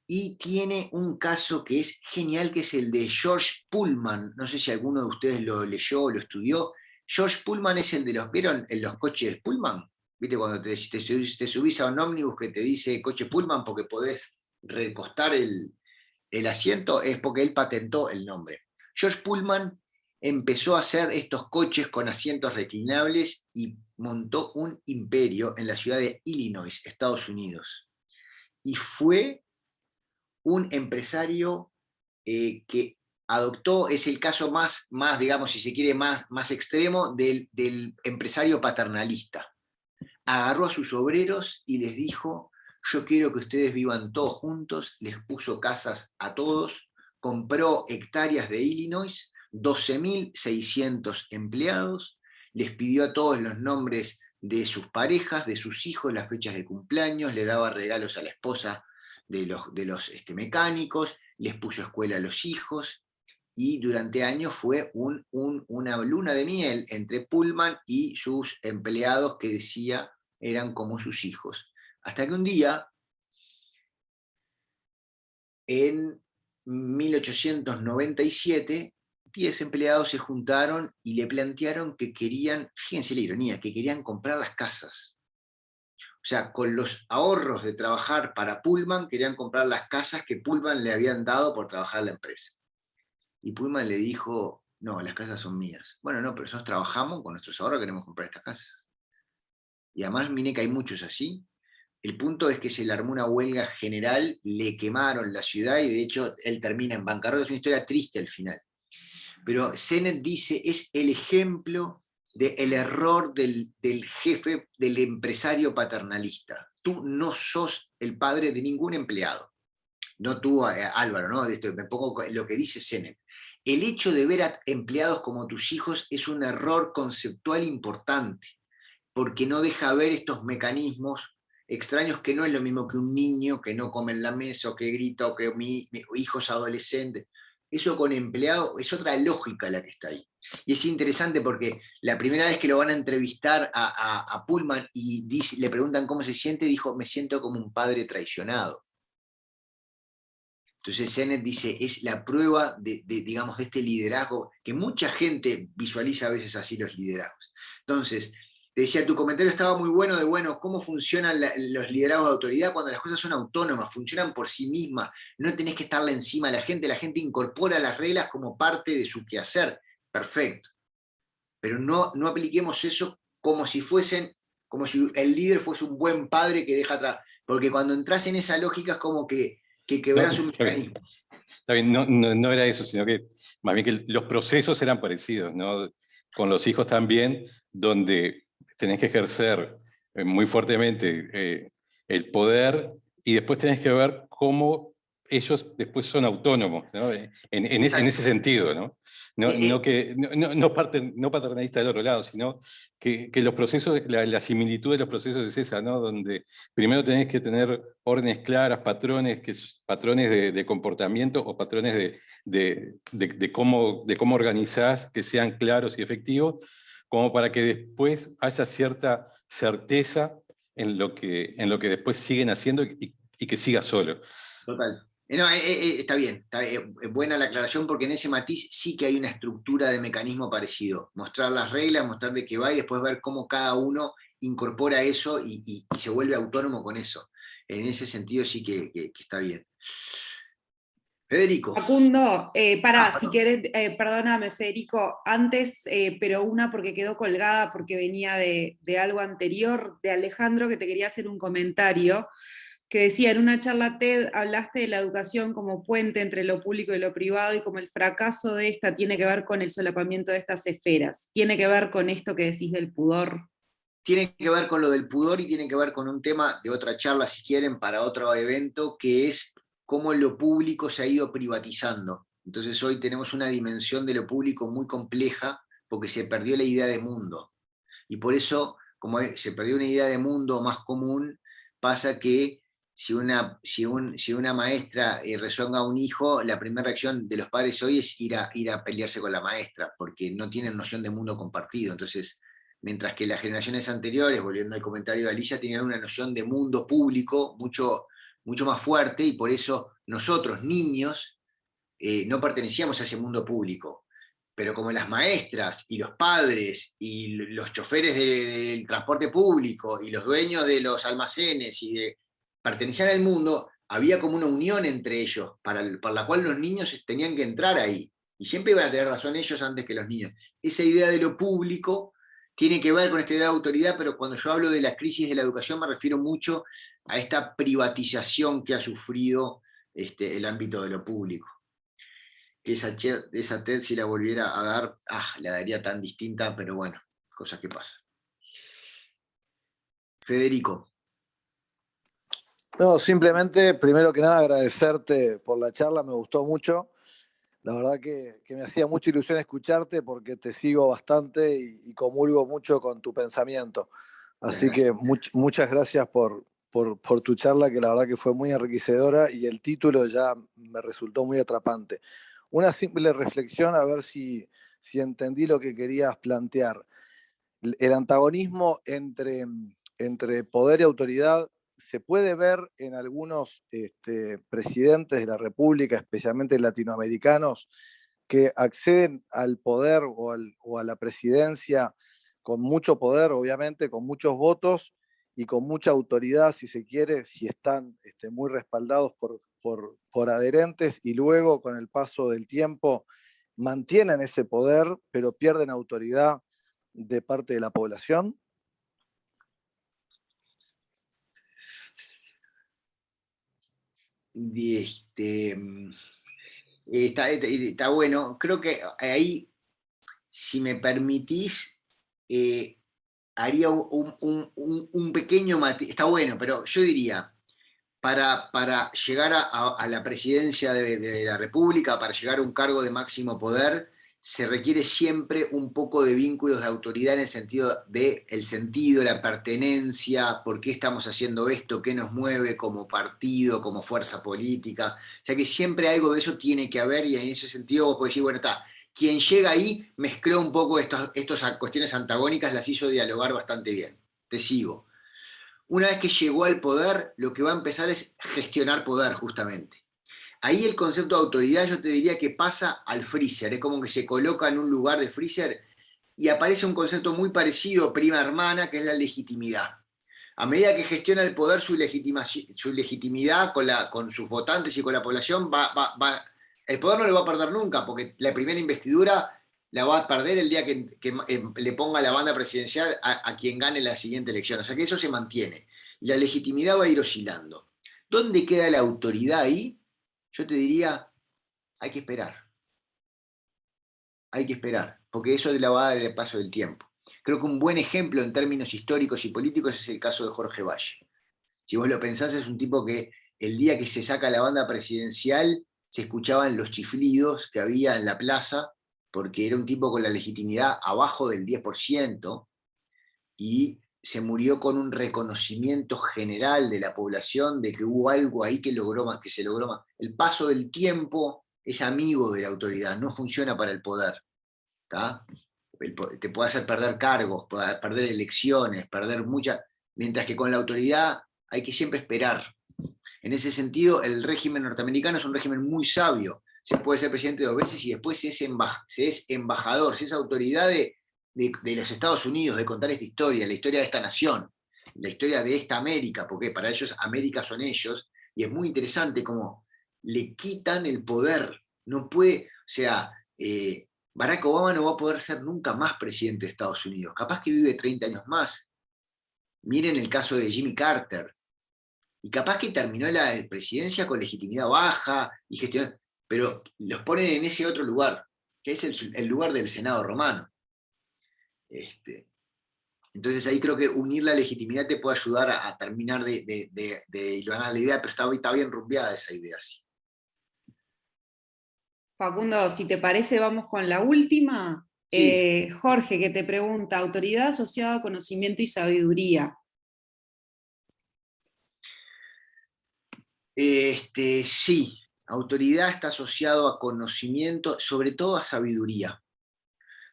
Y tiene un caso que es genial, que es el de George Pullman. No sé si alguno de ustedes lo leyó o lo estudió. George Pullman es el de ¿vieron en los coches Pullman? ¿Viste cuando te subís a un ómnibus que te dice coche Pullman porque podés recostar el asiento? Es porque él patentó el nombre. George Pullman empezó a hacer estos coches con asientos reclinables y montó un imperio en la ciudad de Illinois, Estados Unidos. Y fue un empresario que adoptó, es el caso más digamos, si se quiere, más extremo del empresario paternalista. Agarró a sus obreros y les dijo, yo quiero que ustedes vivan todos juntos, les puso casas a todos, compró hectáreas de Illinois, 12.600 empleados, les pidió a todos los nombres de sus parejas, de sus hijos, las fechas de cumpleaños, le daba regalos a la esposa de los mecánicos, les puso escuela a los hijos, y durante años fue una luna de miel entre Pullman y sus empleados que decía eran como sus hijos. Hasta que un día, en 1897, 10 empleados se juntaron y le plantearon que querían, fíjense la ironía, que querían comprar las casas. O sea, con los ahorros de trabajar para Pullman, querían comprar las casas que Pullman le habían dado por trabajar en la empresa. Y Pullman le dijo, no, las casas son mías. Bueno, no, pero nosotros trabajamos, con nuestros ahorros queremos comprar estas casas. Y además, mire que hay muchos así. El punto es que se le armó una huelga general, le quemaron la ciudad y de hecho él termina en bancarrota. Es una historia triste al final. Pero Sennett dice, es el ejemplo del error del jefe, del empresario paternalista. Tú no sos el padre de ningún empleado. no tú, Álvaro, ¿no? Me pongo lo que dice Sennett. El hecho de ver a empleados como tus hijos es un error conceptual importante, porque no deja ver estos mecanismos extraños, que no es lo mismo que un niño que no come en la mesa, o que grita, o que mi hijo es adolescente. Eso con empleado es otra lógica la que está ahí. Y es interesante porque la primera vez que lo van a entrevistar a Pullman y le preguntan cómo se siente, dijo: me siento como un padre traicionado. Entonces Sennett dice, es la prueba digamos, de este liderazgo, que mucha gente visualiza a veces así los liderazgos. Entonces, te decía, tu comentario estaba muy bueno de, cómo funcionan los liderazgos de autoridad cuando las cosas son autónomas, funcionan por sí mismas, no tenés que estarle encima a la gente incorpora las reglas como parte de su quehacer. Perfecto. Pero no apliquemos eso como si el líder fuese un buen padre que deja atrás, porque cuando entras en esa lógica es como que quebrás un mecanismo. Está bien, no era eso, sino que más bien que los procesos eran parecidos, ¿no? Con los hijos también, donde tenés que ejercer muy fuertemente el poder, y después tenés que ver cómo ellos después son autónomos, ¿no? En ese sentido, ¿no? No paternalista del otro lado, sino que los procesos, la similitud de los procesos es esa, ¿no? Donde primero tenés que tener órdenes claras, patrones de comportamiento, o patrones de cómo organizás, que sean claros y efectivos, como para que después haya cierta certeza en lo que después siguen haciendo, y que siga solo. Total. Está bien, buena la aclaración, porque en ese matiz sí que hay una estructura de mecanismo parecido. Mostrar las reglas, mostrar de qué va, y después ver cómo cada uno incorpora eso y se vuelve autónomo con eso. En ese sentido sí que está bien. Federico. Facundo, si querés, perdóname, Federico, antes, pero una porque quedó colgada, porque venía de algo anterior, de Alejandro, que te quería hacer un comentario, que decía: en una charla TED hablaste de la educación como puente entre lo público y lo privado, y como el fracaso de esta tiene que ver con el solapamiento de estas esferas. ¿Tiene que ver con esto que decís del pudor? Tiene que ver con lo del pudor, y tiene que ver con un tema de otra charla, si quieren, para otro evento, que es cómo lo público se ha ido privatizando. Entonces hoy tenemos una dimensión de lo público muy compleja, porque se perdió la idea de mundo. Y por eso, como se perdió una idea de mundo más común, pasa que si una maestra rezonga a un hijo, la primera reacción de los padres hoy es ir a pelearse con la maestra, porque no tienen noción de mundo compartido. Entonces, mientras que las generaciones anteriores, volviendo al comentario de Alicia, tenían una noción de mundo público mucho más fuerte, y por eso nosotros, niños, no pertenecíamos a ese mundo público. Pero como las maestras y los padres y los choferes del transporte público y los dueños de los almacenes pertenecían al mundo, había como una unión entre ellos, para la cual los niños tenían que entrar ahí. Y siempre iban a tener razón ellos antes que los niños. Esa idea de lo público tiene que ver con esta idea de autoridad, pero cuando yo hablo de la crisis de la educación me refiero mucho a esta privatización que ha sufrido el ámbito de lo público. Que esa TED, si la volviera a dar, la daría tan distinta, pero bueno, cosas que pasan. Federico. No, simplemente, primero que nada, agradecerte por la charla, me gustó mucho. La verdad que me hacía mucha ilusión escucharte, porque te sigo bastante y comulgo mucho con tu pensamiento. Así que muchas gracias por tu charla, que la verdad que fue muy enriquecedora, y el título ya me resultó muy atrapante. Una simple reflexión, a ver si entendí lo que querías plantear. El antagonismo entre poder y autoridad se puede ver en algunos presidentes de la República, especialmente latinoamericanos, que acceden al poder o a la presidencia con mucho poder, obviamente, con muchos votos y con mucha autoridad, si se quiere, si están muy respaldados por adherentes, y luego, con el paso del tiempo, mantienen ese poder, pero pierden autoridad de parte de la población. Está bueno. Creo que ahí, si me permitís, haría un pequeño matiz. Está bueno, pero yo diría, para llegar a la presidencia de la República, para llegar a un cargo de máximo poder, se requiere siempre un poco de vínculos de autoridad en el sentido del sentido, la pertenencia, por qué estamos haciendo esto, qué nos mueve como partido, como fuerza política. O sea que siempre algo de eso tiene que haber, y en ese sentido vos podés decir, bueno, está, quien llega ahí mezcló un poco estas cuestiones antagónicas, las hizo dialogar bastante bien. Te sigo. Una vez que llegó al poder, lo que va a empezar es gestionar poder, justamente. Ahí el concepto de autoridad yo te diría que pasa al freezer, es como que se coloca en un lugar de freezer y aparece un concepto muy parecido, prima hermana, que es la legitimidad. A medida que gestiona el poder, su legitimidad con sus votantes y con la población, el poder no lo va a perder nunca, porque la primera investidura la va a perder el día que le ponga la banda presidencial a quien gane la siguiente elección. O sea que eso se mantiene. Y la legitimidad va a ir oscilando. ¿Dónde queda la autoridad ahí? Yo te diría, hay que esperar. Hay que esperar, porque eso le va a dar el paso del tiempo. Creo que un buen ejemplo en términos históricos y políticos es el caso de Jorge Valle. Si vos lo pensás, es un tipo que el día que se saca la banda presidencial se escuchaban los chiflidos que había en la plaza, porque era un tipo con la legitimidad abajo del 10%, y se murió con un reconocimiento general de la población de que hubo algo ahí que se logró más. El paso del tiempo es amigo de la autoridad, no funciona para el poder. ¿Tá? Te puede hacer perder cargos, perder elecciones, perder muchas, mientras que con la autoridad hay que siempre esperar. En ese sentido, el régimen norteamericano es un régimen muy sabio. Se puede ser presidente 2 veces y después se es embajador, se es autoridad de los Estados Unidos, de contar esta historia, la historia de esta nación, la historia de esta América, porque para ellos América son ellos, y es muy interesante cómo le quitan el poder. No puede, o sea, Barack Obama no va a poder ser nunca más presidente de Estados Unidos, capaz que vive 30 años más. Miren el caso de Jimmy Carter, y capaz que terminó la presidencia con legitimidad baja, y gestionó, pero los ponen en ese otro lugar, que es el lugar del Senado romano. Entonces ahí creo que unir la legitimidad te puede ayudar a terminar de iluminar la idea, pero está bien rumbeada esa idea. Sí. Facundo, si te parece, vamos con la última. Sí. Jorge, que te pregunta, autoridad asociada a conocimiento y sabiduría. Sí, autoridad está asociado a conocimiento, sobre todo a sabiduría,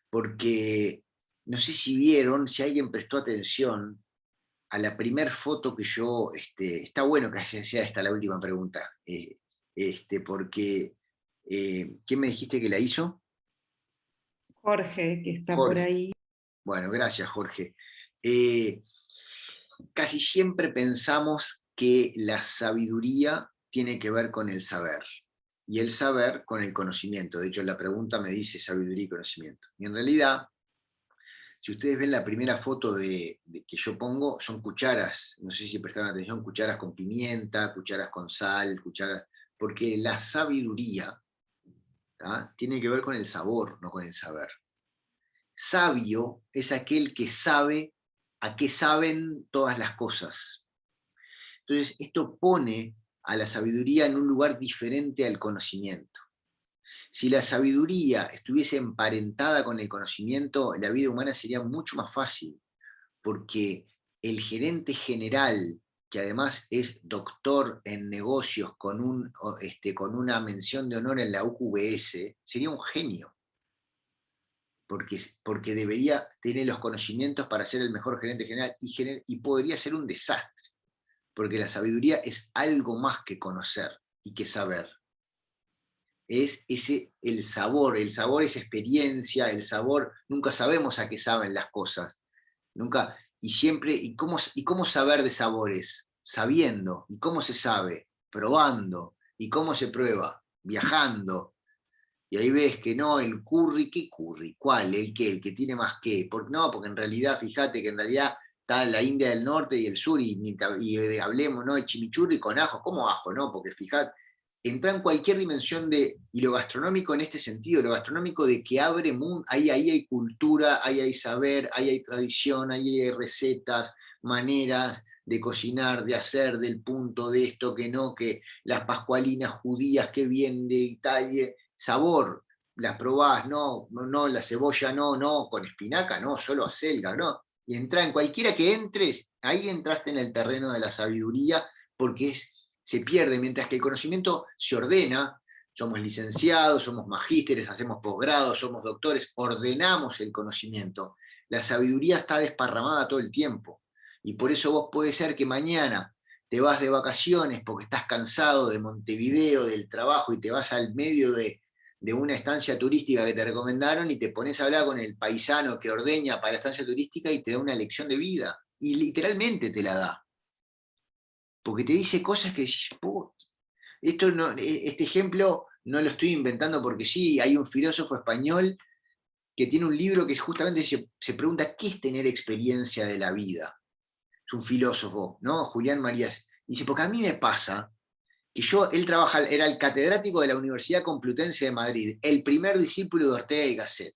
porque no sé si vieron, si alguien prestó atención a la primer foto que yo, está bueno que sea esta la última pregunta, porque, ¿quién me dijiste que la hizo? Jorge, que está Jorge. por ahí. Bueno, gracias, Jorge. Casi siempre pensamos que la sabiduría tiene que ver con el saber, y el saber con el conocimiento. De hecho, la pregunta me dice sabiduría y conocimiento. Y en realidad, si ustedes ven la primera foto que yo pongo, son cucharas, no sé si prestaron atención, cucharas con pimienta, cucharas con sal, cucharas, porque la sabiduría, ¿tá?, tiene que ver con el sabor, no con el saber. Sabio es aquel que sabe a qué saben todas las cosas. Entonces, esto pone a la sabiduría en un lugar diferente al conocimiento. Si la sabiduría estuviese emparentada con el conocimiento, la vida humana sería mucho más fácil, porque el gerente general, que además es doctor en negocios con una mención de honor en la UQBS, sería un genio, porque debería tener los conocimientos para ser el mejor gerente general, y podría ser un desastre, porque la sabiduría es algo más que conocer y que saber. Es el sabor es experiencia, el sabor, nunca sabemos a qué saben las cosas, nunca, y cómo saber de sabores, sabiendo, y cómo se sabe, probando, y cómo se prueba, viajando, y ahí ves que no, el curry, ¿qué curry? ¿Cuál? ¿El qué? ¿El que tiene más qué? No, porque en realidad, fíjate que en realidad está la India del Norte y el Sur, y hablemos, ¿no?, el chimichurri con ajo, ¿cómo ajo? No, porque fíjate, entra en cualquier dimensión y lo gastronómico en este sentido, lo gastronómico de que abre mundo, ahí hay cultura, ahí hay saber, ahí hay tradición, ahí hay recetas, maneras, de cocinar, de hacer, del punto, de esto, que no, que las pascualinas judías que vienen de Italia, sabor, las probás, no, la cebolla no, con espinaca no, solo acelga, no. Y entra en cualquiera que entres, ahí entraste en el terreno de la sabiduría, porque se pierde, mientras que el conocimiento se ordena. Somos licenciados, somos magísteres, hacemos posgrados, somos doctores, ordenamos el conocimiento. La sabiduría está desparramada todo el tiempo. Y por eso vos puede ser que mañana te vas de vacaciones porque estás cansado de Montevideo, del trabajo, y te vas al medio de una estancia turística que te recomendaron y te pones a hablar con el paisano que ordeña para la estancia turística y te da una lección de vida. Y literalmente te la da. Porque te dice cosas que decís, este ejemplo no lo estoy inventando porque sí, hay un filósofo español que tiene un libro que justamente se pregunta qué es tener experiencia de la vida. Es un filósofo, ¿no? Julián Marías. Dice, porque a mí me pasa que él era el catedrático de la Universidad Complutense de Madrid, el primer discípulo de Ortega y Gasset.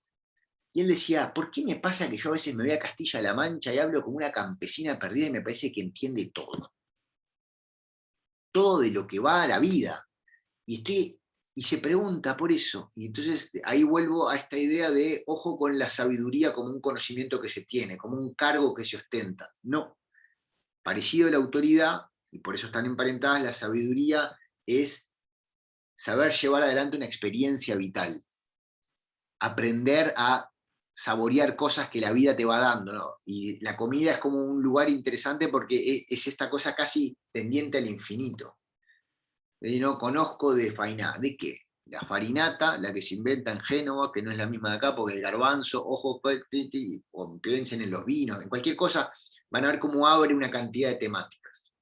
Y él decía, ¿por qué me pasa que yo a veces me voy a Castilla-La Mancha y hablo como una campesina perdida y me parece que entiende todo? Todo de lo que va a la vida. Y se pregunta por eso. Y entonces ahí vuelvo a esta idea de ojo con la sabiduría como un conocimiento que se tiene, como un cargo que se ostenta. No. Parecido a la autoridad, y por eso están emparentadas, la sabiduría es saber llevar adelante una experiencia vital. Aprender a saborear cosas que la vida te va dando, ¿no? Y la comida es como un lugar interesante porque es esta cosa casi tendiente al infinito. No conozco de fainá. ¿De qué? La farinata, la que se inventa en Génova, que no es la misma de acá, porque el garbanzo, ojo, o piensen en los vinos, en cualquier cosa, van a ver cómo abre una cantidad de temáticas.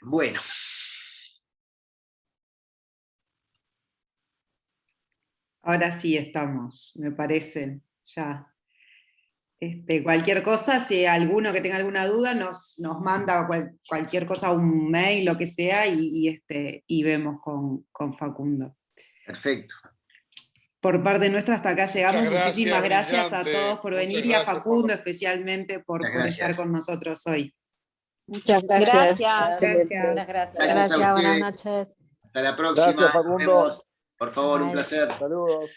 Bueno. Ahora sí estamos, me parece, ya. Cualquier cosa, si alguno que tenga alguna duda, nos manda cualquier cosa, un mail, lo que sea, y vemos con Facundo. Perfecto. Por parte nuestra hasta acá llegamos. Muchísimas gracias a brillante. todos por Muchas venir y a gracias Facundo especialmente por estar con nosotros hoy. Muchas gracias. Excelente. Muchas gracias. Gracias a ustedes. Buenas noches. Hasta la próxima. Gracias, Nos Facundo. vemos. Por favor, un Bye. placer. Saludos.